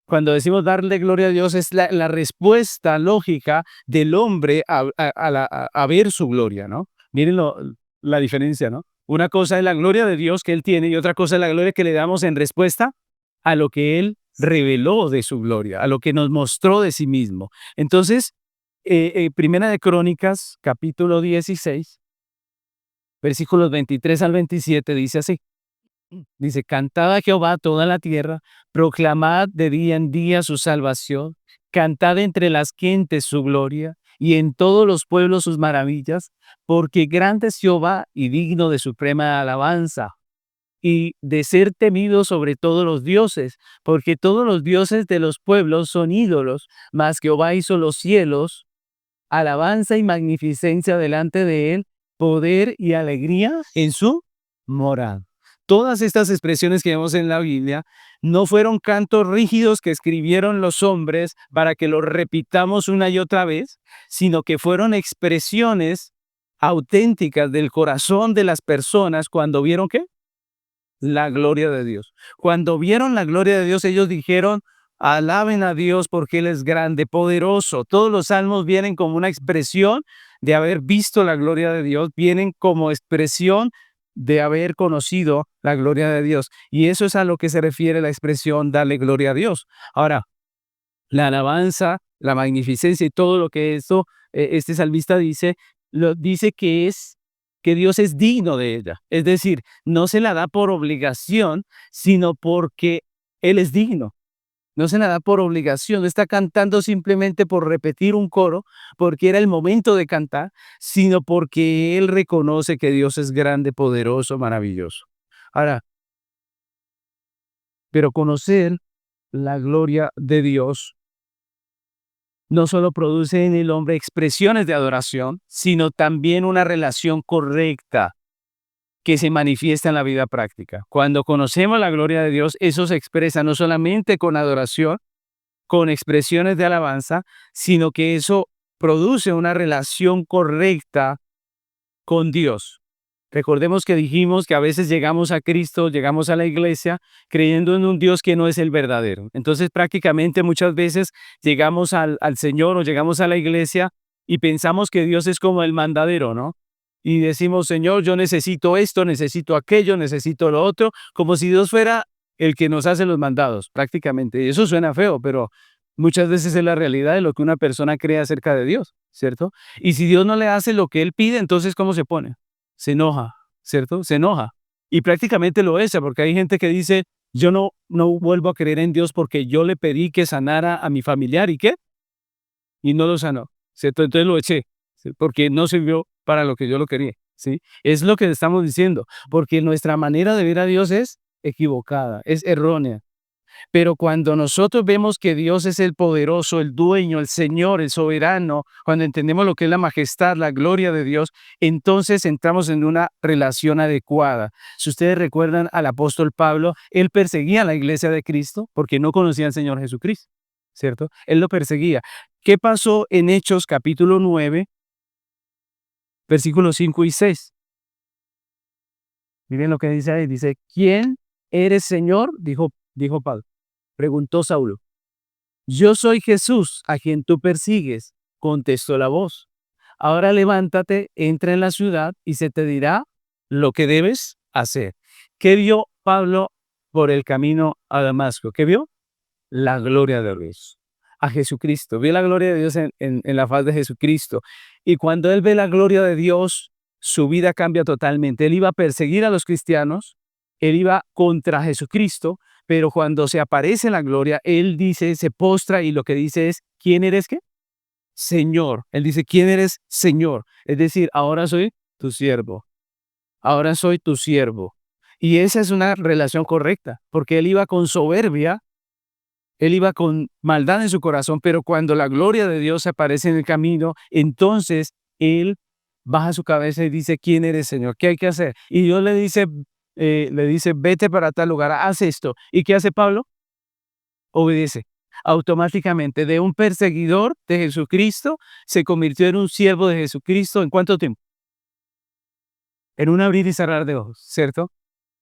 Cuando decimos darle gloria a Dios es la respuesta lógica del hombre a ver su gloria, ¿no? Miren la diferencia, ¿no? Una cosa es la gloria de Dios que Él tiene y otra cosa es la gloria que le damos en respuesta a lo que Él reveló de su gloria, a lo que nos mostró de sí mismo. Entonces, Primera de Crónicas, capítulo 16, versículos 23 al 27, dice así. Dice, cantad a Jehová toda la tierra, proclamad de día en día su salvación, cantad entre las gentes su gloria y en todos los pueblos sus maravillas, porque grande es Jehová y digno de suprema alabanza y de ser temido sobre todos los dioses, porque todos los dioses de los pueblos son ídolos, mas Jehová hizo los cielos, alabanza y magnificencia delante de él, poder y alegría en su morada. Todas estas expresiones que vemos en la Biblia no fueron cantos rígidos que escribieron los hombres para que los repitamos una y otra vez, sino que fueron expresiones auténticas del corazón de las personas cuando vieron ¿qué? La gloria de Dios. Cuando vieron la gloria de Dios, ellos dijeron, alaben a Dios porque Él es grande, poderoso. Todos los salmos vienen como una expresión de haber visto la gloria de Dios, vienen como expresión de haber conocido la gloria de Dios. Y eso es a lo que se refiere la expresión darle gloria a Dios. Ahora, la alabanza, la magnificencia y todo lo que este salmista dice, lo dice que Dios es digno de ella. Es decir, no se la da por obligación, sino porque Él es digno. No se la da por obligación, no está cantando simplemente por repetir un coro, porque era el momento de cantar, sino porque Él reconoce que Dios es grande, poderoso, maravilloso. Ahora, pero conocer la gloria de Dios no solo produce en el hombre expresiones de adoración, sino también una relación correcta que se manifiesta en la vida práctica. Cuando conocemos la gloria de Dios, eso se expresa no solamente con adoración, con expresiones de alabanza, sino que eso produce una relación correcta con Dios. Recordemos que dijimos que a veces llegamos a Cristo, llegamos a la iglesia creyendo en un Dios que no es el verdadero. Entonces prácticamente muchas veces llegamos al Señor o llegamos a la iglesia y pensamos que Dios es como el mandadero, ¿no? Y decimos, Señor, yo necesito esto, necesito aquello, necesito lo otro, como si Dios fuera el que nos hace los mandados, prácticamente. Y eso suena feo, pero muchas veces es la realidad de lo que una persona cree acerca de Dios, ¿cierto? Y si Dios no le hace lo que Él pide, entonces ¿cómo se pone? Se enoja, ¿cierto? Se enoja. Y prácticamente lo es, porque hay gente que dice, yo no vuelvo a creer en Dios porque yo le pedí que sanara a mi familiar, ¿y qué? Y no lo sanó, ¿cierto? Entonces lo eché, ¿sí? Porque no sirvió para lo que yo lo quería, ¿sí? Es lo que estamos diciendo, porque nuestra manera de ver a Dios es equivocada, es errónea. Pero cuando nosotros vemos que Dios es el poderoso, el dueño, el Señor, el soberano, cuando entendemos lo que es la majestad, la gloria de Dios, entonces entramos en una relación adecuada. Si ustedes recuerdan al apóstol Pablo, él perseguía a la iglesia de Cristo porque no conocía al Señor Jesucristo, ¿cierto? Él lo perseguía. ¿Qué pasó en Hechos capítulo 9, versículos 5 y 6? Miren lo que dice ahí. Dice, ¿quién eres, Señor? Dijo Pablo. Preguntó Saulo. Yo soy Jesús, a quien tú persigues, contestó la voz. Ahora levántate, entra en la ciudad y se te dirá lo que debes hacer. ¿Qué vio Pablo por el camino a Damasco? ¿Qué vio? La gloria de Dios, a Jesucristo. Vio la gloria de Dios en la faz de Jesucristo. Y cuando él ve la gloria de Dios, su vida cambia totalmente. Él iba a perseguir a los cristianos, él iba contra Jesucristo, pero cuando se aparece la gloria, él dice, se postra y lo que dice es, ¿quién eres qué? Señor. Él dice, ¿quién eres Señor? Es decir, ahora soy tu siervo. Ahora soy tu siervo. Y esa es una relación correcta, porque él iba con soberbia, él iba con maldad en su corazón, pero cuando la gloria de Dios aparece en el camino, entonces él baja su cabeza y dice, ¿quién eres, Señor? ¿Qué hay que hacer? Y Dios le dice, vete para tal lugar, haz esto. ¿Y qué hace Pablo? Obedece. Automáticamente, de un perseguidor de Jesucristo, se convirtió en un siervo de Jesucristo. ¿En cuánto tiempo? En un abrir y cerrar de ojos, ¿cierto?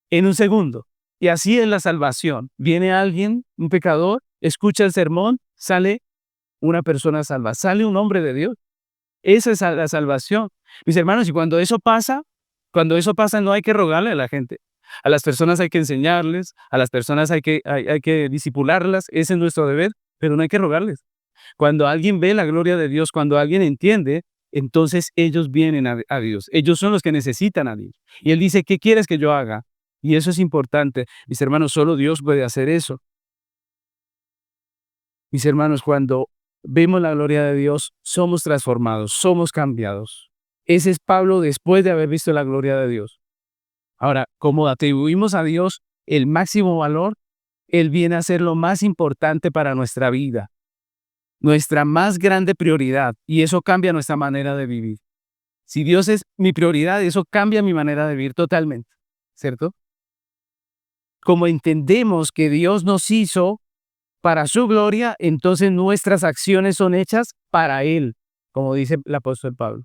En un segundo. Y así es la salvación. Viene alguien, un pecador, escucha el sermón, sale una persona salva, sale un hombre de Dios. Esa es la salvación. Mis hermanos, y cuando eso pasa no hay que rogarle a la gente. A las personas hay que enseñarles, a las personas hay que disipularlas, ese es nuestro deber, pero no hay que rogarles. Cuando alguien ve la gloria de Dios, cuando alguien entiende, entonces ellos vienen a Dios. Ellos son los que necesitan a Dios. Y Él dice, ¿qué quieres que yo haga? Y eso es importante. Mis hermanos, solo Dios puede hacer eso. Mis hermanos, cuando vemos la gloria de Dios, somos transformados, somos cambiados. Ese es Pablo después de haber visto la gloria de Dios. Ahora, como atribuimos a Dios el máximo valor, Él viene a ser lo más importante para nuestra vida, nuestra más grande prioridad, y eso cambia nuestra manera de vivir. Si Dios es mi prioridad, eso cambia mi manera de vivir totalmente, ¿cierto? Como entendemos que Dios nos hizo para su gloria, entonces nuestras acciones son hechas para Él, como dice el apóstol Pablo.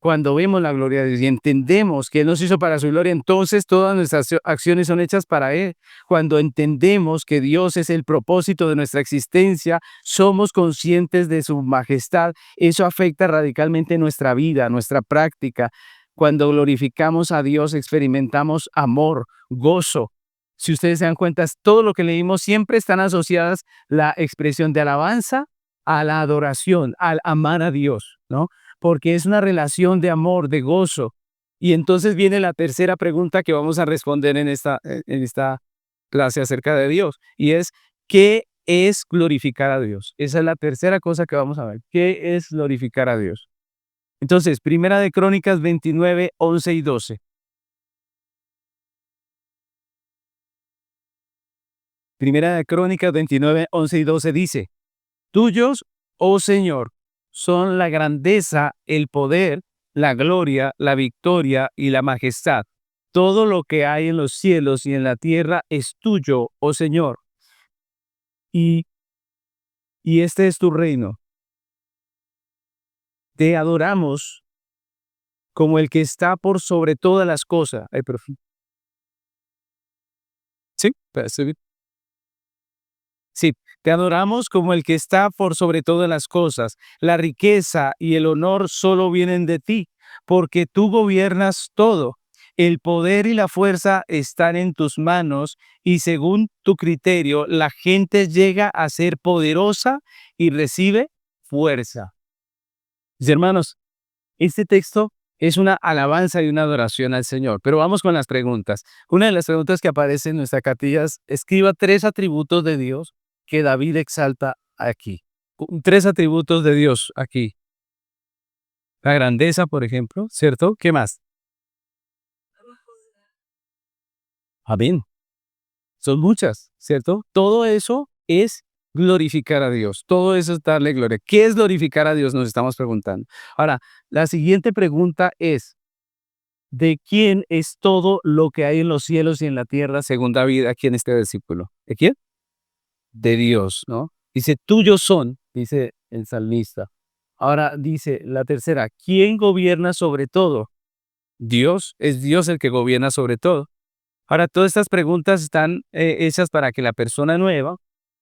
Cuando vemos la gloria de Dios y entendemos que Él nos hizo para su gloria, entonces todas nuestras acciones son hechas para Él. Cuando entendemos que Dios es el propósito de nuestra existencia, somos conscientes de su majestad, eso afecta radicalmente nuestra vida, nuestra práctica. Cuando glorificamos a Dios, experimentamos amor, gozo. Si ustedes se dan cuenta, todo lo que leímos siempre están asociadas la expresión de alabanza a la adoración, al amar a Dios, ¿no? Porque es una relación de amor, de gozo. Y entonces viene la tercera pregunta que vamos a responder en esta clase acerca de Dios, y es, ¿qué es glorificar a Dios? Esa es la tercera cosa que vamos a ver. ¿Qué es glorificar a Dios? Entonces, Primera de Crónicas 29, 11 y 12. Primera de Crónicas 29, 11 y 12 dice, tuyos, oh Señor, son la grandeza, el poder, la gloria, la victoria y la majestad. Todo lo que hay en los cielos y en la tierra es tuyo, oh Señor. Y, y este es tu reino. Te adoramos como el que está por sobre todas las cosas. Ay, sí, sí, te adoramos como el que está por sobre todas las cosas. La riqueza y el honor solo vienen de ti, porque tú gobiernas todo. El poder y la fuerza están en tus manos y según tu criterio, la gente llega a ser poderosa y recibe fuerza. Mis hermanos, este texto es una alabanza y una adoración al Señor. Pero vamos con las preguntas. Una de las preguntas que aparece en nuestra cartilla es, escriba 3 atributos de Dios que David exalta aquí. 3 atributos de Dios aquí. La grandeza, por ejemplo, ¿cierto? ¿Qué más? Amén. Son muchas, ¿cierto? Todo eso es glorificar a Dios. Todo eso es darle gloria. ¿Qué es glorificar a Dios? Nos estamos preguntando. Ahora, la siguiente pregunta es, ¿de quién es todo lo que hay en los cielos y en la tierra, según David aquí en este versículo? ¿De quién? De Dios, ¿no? Dice, tuyos son, dice el salmista. Ahora dice la tercera, ¿quién gobierna sobre todo? Dios, es Dios el que gobierna sobre todo. Ahora, todas estas preguntas están hechas para que la persona nueva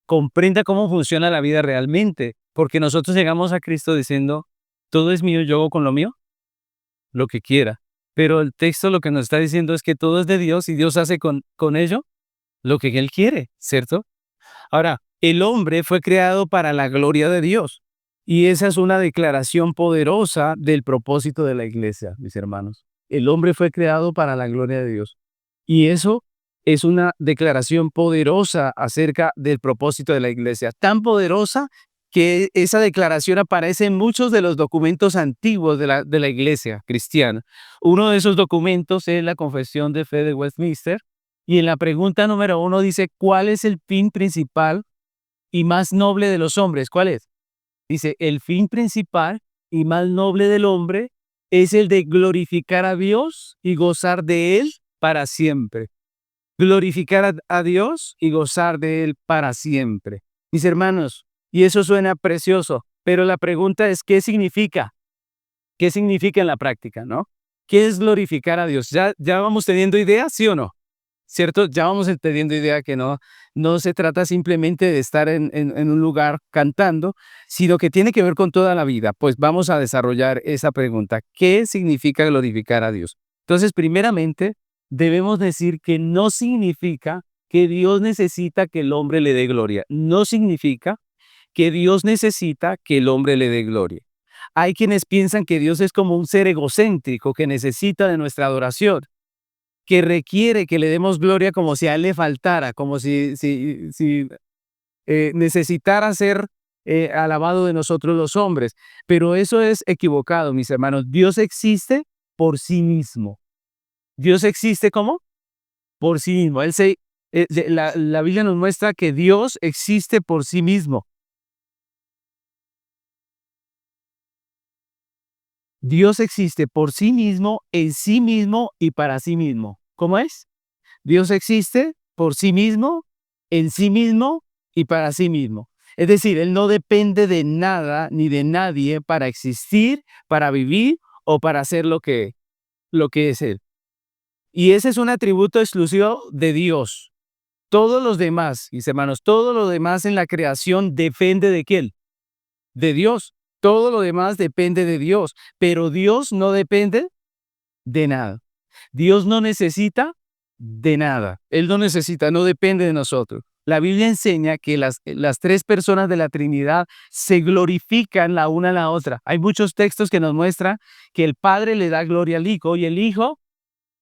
comprenda cómo funciona la vida realmente, porque nosotros llegamos a Cristo diciendo, todo es mío, yo hago con lo mío lo que quiera. Pero el texto lo que nos está diciendo es que todo es de Dios y Dios hace con ello lo que Él quiere, ¿cierto? Ahora, el hombre fue creado para la gloria de Dios. Y esa es una declaración poderosa del propósito de la iglesia, mis hermanos. El hombre fue creado para la gloria de Dios. Y eso es una declaración poderosa acerca del propósito de la iglesia. Tan poderosa que esa declaración aparece en muchos de los documentos antiguos de la iglesia cristiana. Uno de esos documentos es la Confesión de Fe de Westminster. Y en la pregunta número 1 dice, ¿cuál es el fin principal y más noble de los hombres? ¿Cuál es? Dice, el fin principal y más noble del hombre es el de glorificar a Dios y gozar de Él para siempre. Glorificar a Dios y gozar de Él para siempre. Mis hermanos, y eso suena precioso, pero la pregunta es, ¿qué significa? ¿Qué significa en la práctica, no? ¿Qué es glorificar a Dios? ¿Ya vamos teniendo idea, sí o no? ¿Cierto? Ya vamos teniendo idea que no se trata simplemente de estar en un lugar cantando, sino que tiene que ver con toda la vida. Pues vamos a desarrollar esa pregunta. ¿Qué significa glorificar a Dios? Entonces, primeramente, debemos decir que no significa que Dios necesita que el hombre le dé gloria. No significa que Dios necesita que el hombre le dé gloria. Hay quienes piensan que Dios es como un ser egocéntrico que necesita de nuestra adoración, que requiere que le demos gloria como si a él le faltara, como si necesitara ser alabado de nosotros los hombres. Pero eso es equivocado, mis hermanos. Dios existe por sí mismo. Dios existe ¿cómo? Por sí mismo. La Biblia nos muestra que Dios existe por sí mismo. Dios existe por sí mismo, en sí mismo y para sí mismo. ¿Cómo es? Dios existe por sí mismo, en sí mismo y para sí mismo. Es decir, Él no depende de nada ni de nadie para existir, para vivir o para hacer lo que es Él. Y ese es un atributo exclusivo de Dios. Todos los demás, mis hermanos, todo lo demás en la creación depende de quién? De Dios. Todo lo demás depende de Dios, pero Dios no depende de nada. Dios no necesita de nada. Él no necesita, no depende de nosotros. La Biblia enseña que las tres personas de la Trinidad se glorifican la una a la otra. Hay muchos textos que nos muestran que el Padre le da gloria al Hijo y el Hijo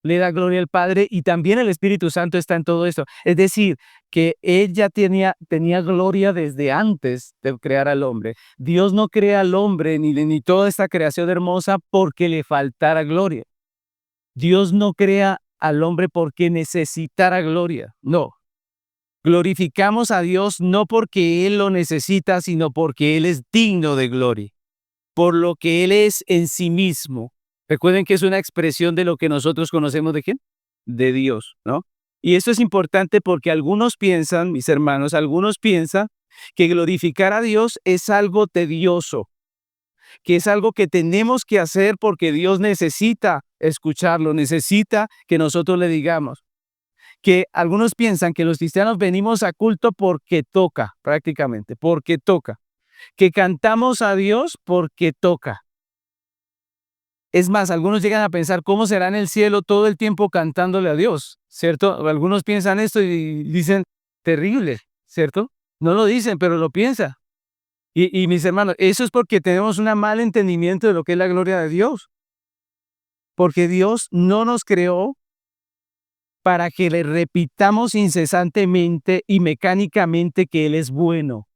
le da gloria al Padre y también el Espíritu Santo está en todo esto. Es decir, que Él ya tenía gloria desde antes de crear al hombre. Dios no crea al hombre ni toda esta creación hermosa porque le faltara gloria. Dios no crea al hombre porque necesitara gloria. No. Glorificamos a Dios no porque Él lo necesita, sino porque Él es digno de gloria, por lo que Él es en sí mismo. Recuerden que es una expresión de lo que nosotros conocemos de quién? De Dios, ¿no? Y esto es importante porque algunos piensan, mis hermanos, algunos piensan que glorificar a Dios es algo tedioso, que es algo que tenemos que hacer porque Dios necesita escucharlo, necesita que nosotros le digamos. Que algunos piensan que los cristianos venimos a culto porque toca, prácticamente, porque toca. Que cantamos a Dios porque toca. Es más, algunos llegan a pensar cómo será en el cielo todo el tiempo cantándole a Dios, ¿cierto? Algunos piensan esto y dicen, terrible, ¿cierto? No lo dicen, pero lo piensan. Y mis hermanos, eso es porque tenemos un mal entendimiento de lo que es la gloria de Dios. Porque Dios no nos creó para que le repitamos incesantemente y mecánicamente que Él es bueno.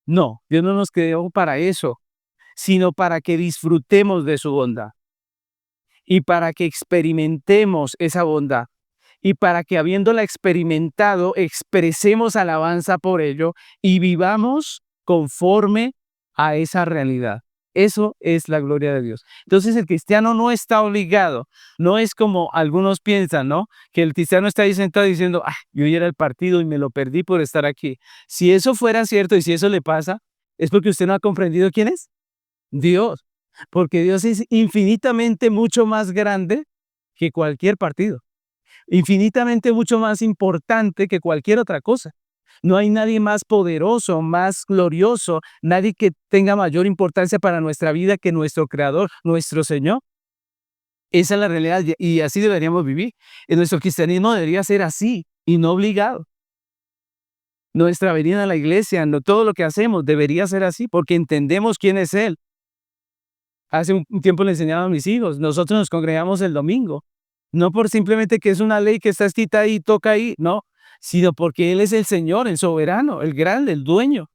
No, Dios no nos creó para eso, sino para que disfrutemos de su bondad y para que experimentemos esa bondad. y para que habiéndola experimentado, expresemos alabanza por ello y vivamos conforme a esa realidad. Eso es la gloria de Dios. Entonces el cristiano no está obligado, no es como algunos piensan, ¿no? Que el cristiano está ahí sentado diciendo, ah, yo ya era el partido y me lo perdí por estar aquí. Si eso fuera cierto y si eso le pasa, es porque usted no ha comprendido quién es Dios, porque Dios es infinitamente mucho más grande que cualquier partido, infinitamente mucho más importante que cualquier otra cosa. No hay nadie más poderoso, más glorioso, nadie que tenga mayor importancia para nuestra vida que nuestro Creador, nuestro Señor. Esa es la realidad y así deberíamos vivir. En nuestro cristianismo debería ser así y no obligado. Nuestra venida a la iglesia, no, todo lo que hacemos debería ser así porque entendemos quién es Él. Hace un tiempo le enseñaba a mis hijos, nosotros nos congregamos el domingo, no por simplemente que es una ley que está escrita ahí y toca ahí, no, sino porque Él es el Señor, el soberano, el grande, el dueño.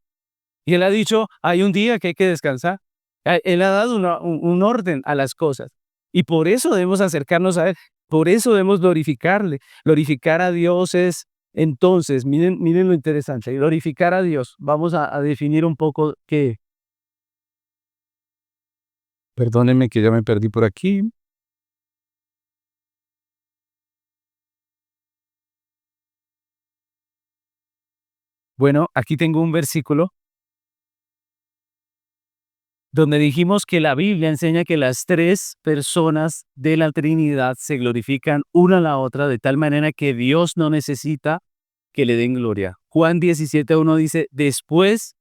Y Él ha dicho, hay un día que hay que descansar. Él ha dado un orden a las cosas. Y por eso debemos acercarnos a Él, por eso debemos glorificarle. Glorificar a Dios es, entonces, miren lo interesante, glorificar a Dios. Vamos a definir un poco qué. Perdónenme que ya me perdí por aquí. Bueno, aquí tengo un versículo donde dijimos que la Biblia enseña que las tres personas de la Trinidad se glorifican una a la otra de tal manera que Dios no necesita que le den gloria. Juan 17:1 dice, después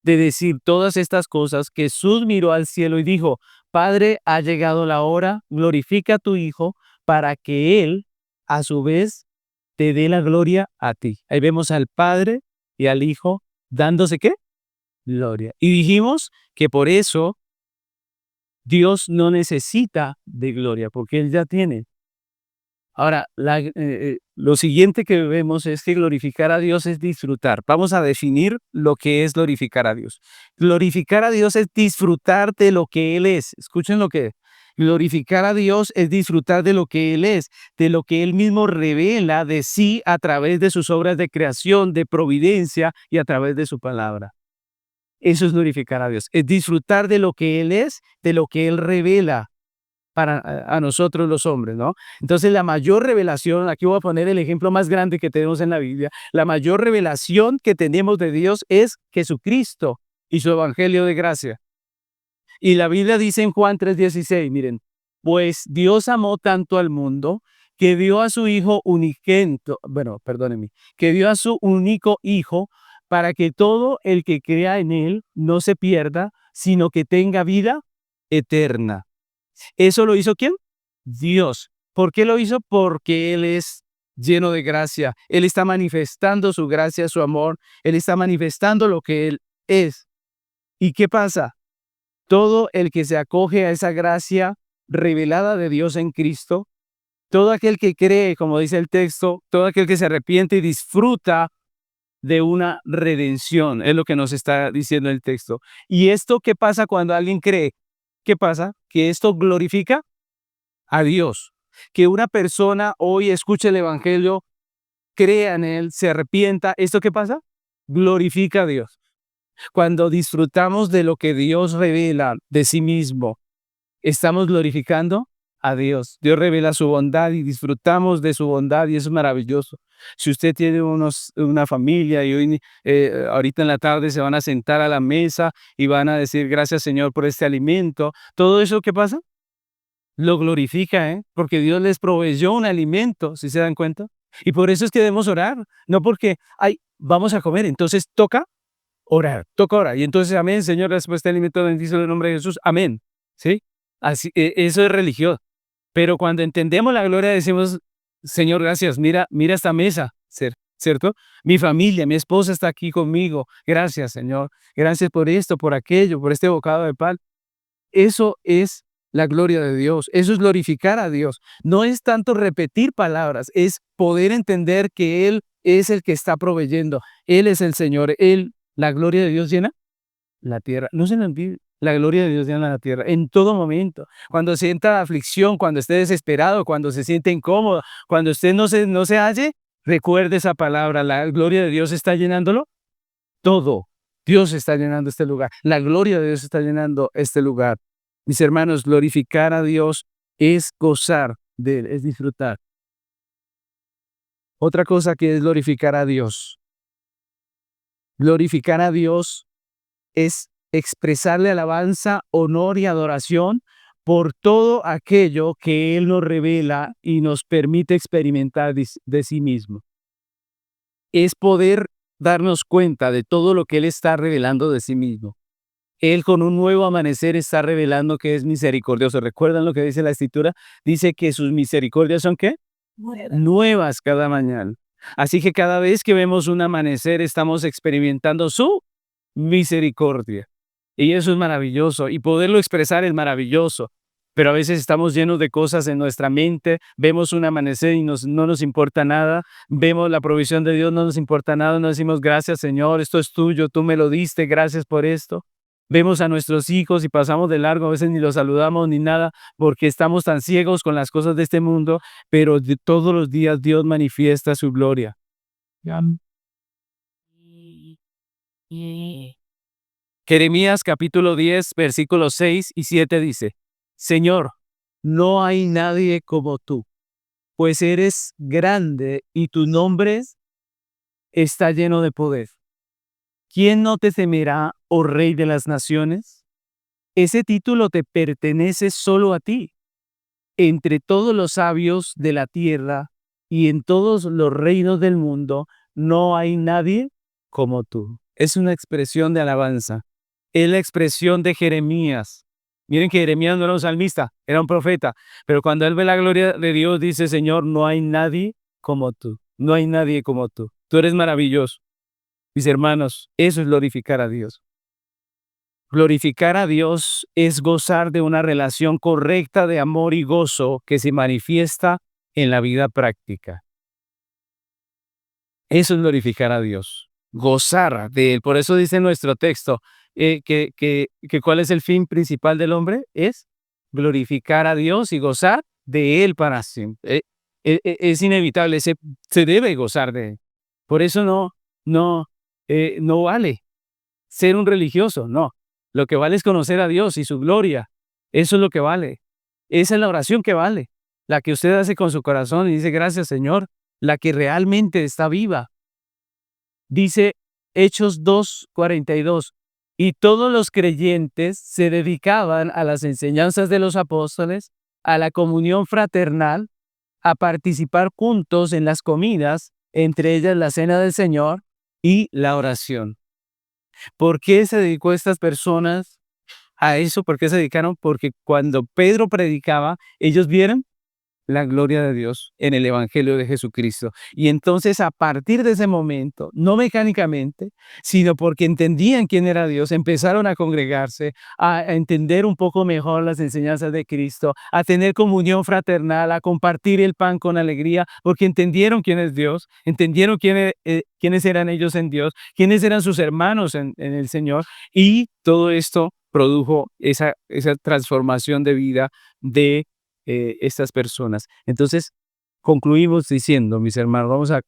de decir todas estas cosas, Jesús miró al cielo y dijo, Padre, ha llegado la hora, glorifica a tu Hijo para que Él, a su vez, te dé la gloria a ti. Ahí vemos al Padre y al Hijo dándose ¿qué? Gloria. Y dijimos que por eso Dios no necesita de gloria, porque Él ya tiene. Ahora, lo siguiente que vemos es que glorificar a Dios es disfrutar. Vamos a definir lo que es glorificar a Dios. Glorificar a Dios es disfrutar de lo que Él es. Escuchen lo que es. Glorificar a Dios es disfrutar de lo que Él es, de lo que Él mismo revela de sí a través de sus obras de creación, de providencia y a través de su palabra. Eso es glorificar a Dios, es disfrutar de lo que Él es, de lo que Él revela para a nosotros los hombres, ¿no? Entonces, la mayor revelación, aquí voy a poner el ejemplo más grande que tenemos en la Biblia, la mayor revelación que tenemos de Dios es Jesucristo y su evangelio de gracia. Y la Biblia dice en Juan 3:16, miren, pues Dios amó tanto al mundo que dio a su Hijo unigénito, bueno, perdónenme, que dio a su único Hijo para que todo el que crea en Él no se pierda, sino que tenga vida eterna. ¿Eso lo hizo quién? Dios. ¿Por qué lo hizo? Porque Él es lleno de gracia. Él está manifestando su gracia, su amor. Él está manifestando lo que Él es. ¿Y qué pasa? Todo el que se acoge a esa gracia revelada de Dios en Cristo, todo aquel que cree, como dice el texto, todo aquel que se arrepiente y disfruta de una redención, es lo que nos está diciendo el texto. ¿Y esto qué pasa cuando alguien cree? ¿Qué pasa? Que esto glorifica a Dios. Que una persona hoy escuche el Evangelio, crea en él, se arrepienta. ¿Esto qué pasa? Glorifica a Dios. Cuando disfrutamos de lo que Dios revela de sí mismo, estamos glorificando a Dios. Dios revela su bondad y disfrutamos de su bondad y eso es maravilloso. Si usted tiene una familia y hoy, ahorita en la tarde se van a sentar a la mesa y van a decir gracias Señor por este alimento, todo eso ¿qué pasa? Lo glorifica, ¿eh? Porque Dios les proveyó un alimento, ¿sí se dan cuenta? Y por eso es que debemos orar, no porque, ay, vamos a comer, entonces toca orar. Y entonces, amén, Señor, gracias por este alimento, bendice el nombre de Jesús, amén. ¿Sí? Así, eso es religión. Pero cuando entendemos la gloria, decimos, Señor, gracias, mira esta mesa, ¿cierto? Mi familia, mi esposa está aquí conmigo. Gracias, Señor. Gracias por esto, por aquello, por este bocado de pan. Eso es la gloria de Dios. Eso es glorificar a Dios. No es tanto repetir palabras, es poder entender que Él es el que está proveyendo. Él es el Señor. La gloria de Dios llena la tierra. No se le olvide, La gloria de Dios llena la tierra en todo momento. Cuando sienta aflicción, cuando esté desesperado, cuando se siente incómodo, cuando usted no se halle, recuerde esa palabra. La gloria de Dios está llenándolo todo. Dios está llenando este lugar. La gloria de Dios está llenando este lugar. Mis hermanos, glorificar a Dios es gozar de Él, es disfrutar. Otra cosa que es glorificar a Dios. Glorificar a Dios es expresarle alabanza, honor y adoración por todo aquello que Él nos revela y nos permite experimentar de sí mismo. Es poder darnos cuenta de todo lo que Él está revelando de sí mismo. Él con un nuevo amanecer está revelando que es misericordioso. ¿Recuerdan lo que dice la Escritura? Dice que sus misericordias son ¿qué? Nuevas cada mañana. Así que cada vez que vemos un amanecer estamos experimentando su misericordia. Y eso es maravilloso. Y poderlo expresar es maravilloso. Pero a veces estamos llenos de cosas en nuestra mente. Vemos un amanecer y no nos importa nada. Vemos la provisión de Dios, no nos importa nada. No decimos gracias, Señor, esto es tuyo, tú me lo diste, gracias por esto. Vemos a nuestros hijos y pasamos de largo, a veces ni los saludamos ni nada, porque estamos tan ciegos con las cosas de este mundo, pero todos los días Dios manifiesta su gloria. Ya. Jeremías capítulo 10, versículos 6 y 7 dice, Señor, no hay nadie como tú, pues eres grande y tu nombre está lleno de poder. ¿Quién no te temerá, oh Rey de las naciones? Ese título te pertenece solo a ti. Entre todos los sabios de la tierra y en todos los reinos del mundo, no hay nadie como tú. Es una expresión de alabanza. Es la expresión de Jeremías. Miren que Jeremías no era un salmista, era un profeta. Pero cuando él ve la gloria de Dios, dice, Señor, no hay nadie como tú. No hay nadie como tú. Tú eres maravilloso. Mis hermanos, eso es glorificar a Dios. Glorificar a Dios es gozar de una relación correcta de amor y gozo que se manifiesta en la vida práctica. Eso es glorificar a Dios, gozar de Él. Por eso dice nuestro texto que ¿cuál es el fin principal del hombre? Es glorificar a Dios y gozar de Él para siempre. Es inevitable, se debe gozar de Él. Por eso no vale ser un religioso, no. Lo que vale es conocer a Dios y su gloria. Eso es lo que vale. Esa es la oración que vale. La que usted hace con su corazón y dice, gracias Señor, la que realmente está viva. Dice Hechos 2:42, y todos los creyentes se dedicaban a las enseñanzas de los apóstoles, a la comunión fraternal, a participar juntos en las comidas, entre ellas la cena del Señor y la oración. ¿Por qué se dedicó estas personas a eso? ¿Por qué se dedicaron? Porque cuando Pedro predicaba, ellos vieron la gloria de Dios en el Evangelio de Jesucristo. Y entonces a partir de ese momento, no mecánicamente, sino porque entendían quién era Dios, empezaron a congregarse, a entender un poco mejor las enseñanzas de Cristo, a tener comunión fraternal, a compartir el pan con alegría, porque entendieron quién es Dios, entendieron quiénes eran ellos en Dios, quiénes eran sus hermanos en el Señor, y todo esto produjo esa transformación de vida de estas personas. Entonces, concluimos diciendo, mis hermanos, vamos a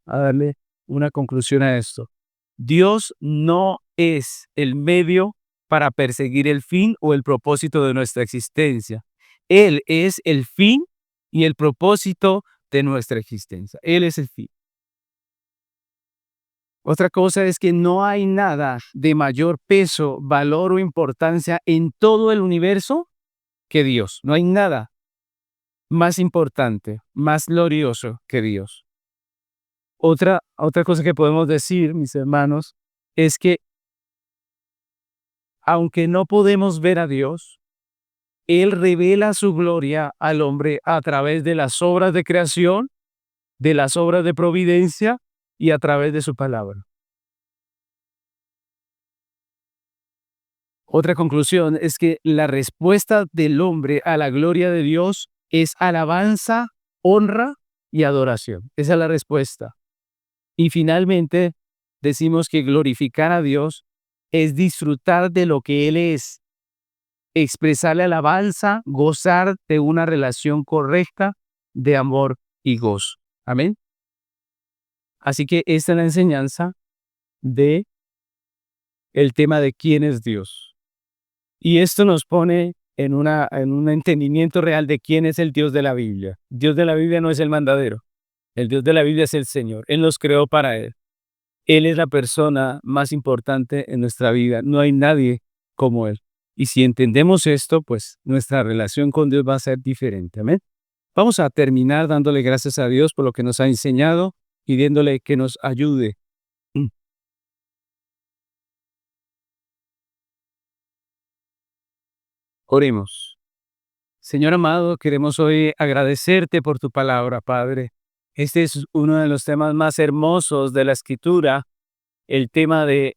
darle una conclusión a esto. Dios no es el medio para perseguir el fin o el propósito de nuestra existencia. Él es el fin y el propósito de nuestra existencia. Él es el fin. Otra cosa es que no hay nada de mayor peso, valor o importancia en todo el universo que Dios. No hay nada más importante, más glorioso que Dios. Otra cosa que podemos decir, mis hermanos, es que aunque no podemos ver a Dios, Él revela su gloria al hombre a través de las obras de creación, de las obras de providencia y a través de su palabra. Otra conclusión es que la respuesta del hombre a la gloria de Dios es alabanza, honra y adoración. Esa es la respuesta. Y finalmente, decimos que glorificar a Dios es disfrutar de lo que Él es expresarle alabanza, gozar de una relación correcta de amor y gozo. Amén. Así que esta es la enseñanza de el tema de quién es Dios. Y esto nos pone en un entendimiento real de quién es el Dios de la Biblia. Dios de la Biblia no es el mandadero. El Dios de la Biblia es el Señor. Él nos creó para Él. Él es la persona más importante en nuestra vida. No hay nadie como Él. Y si entendemos esto, pues nuestra relación con Dios va a ser diferente. Amén. Vamos a terminar dándole gracias a Dios por lo que nos ha enseñado, pidiéndole que nos ayude. Mm. Oremos. Señor amado, queremos hoy agradecerte por tu palabra, Padre. Este es uno de los temas más hermosos de la Escritura, el tema de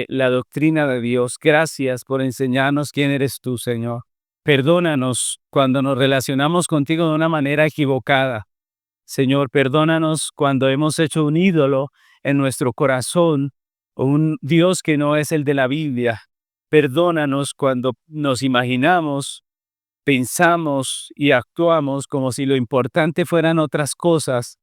la doctrina de Dios. Gracias por enseñarnos quién eres tú, Señor. Perdónanos cuando nos relacionamos contigo de una manera equivocada. Señor, perdónanos cuando hemos hecho un ídolo en nuestro corazón, o un Dios que no es el de la Biblia. Perdónanos cuando nos imaginamos, pensamos y actuamos como si lo importante fueran otras cosas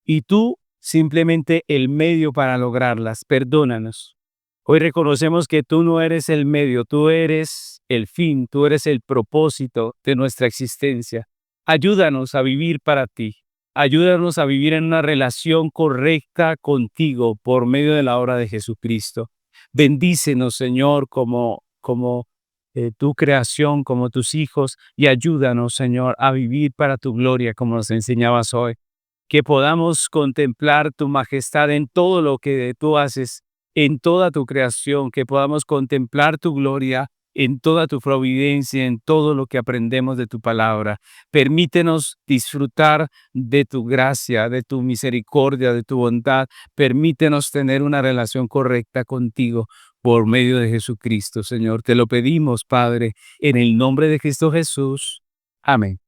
y tú simplemente el medio para lograrlas. Perdónanos. Hoy reconocemos que tú no eres el medio, tú eres el fin, tú eres el propósito de nuestra existencia. Ayúdanos a vivir para ti. Ayúdanos a vivir en una relación correcta contigo por medio de la obra de Jesucristo. Bendícenos, Señor, como tu creación, como tus hijos, y ayúdanos, Señor, a vivir para tu gloria, como nos enseñabas hoy. Que podamos contemplar tu majestad en todo lo que tú haces, en toda tu creación, que podamos contemplar tu gloria en toda tu providencia, en todo lo que aprendemos de tu palabra. Permítenos disfrutar de tu gracia, de tu misericordia, de tu bondad. Permítenos tener una relación correcta contigo por medio de Jesucristo, Señor. Te lo pedimos, Padre, en el nombre de Cristo Jesús. Amén.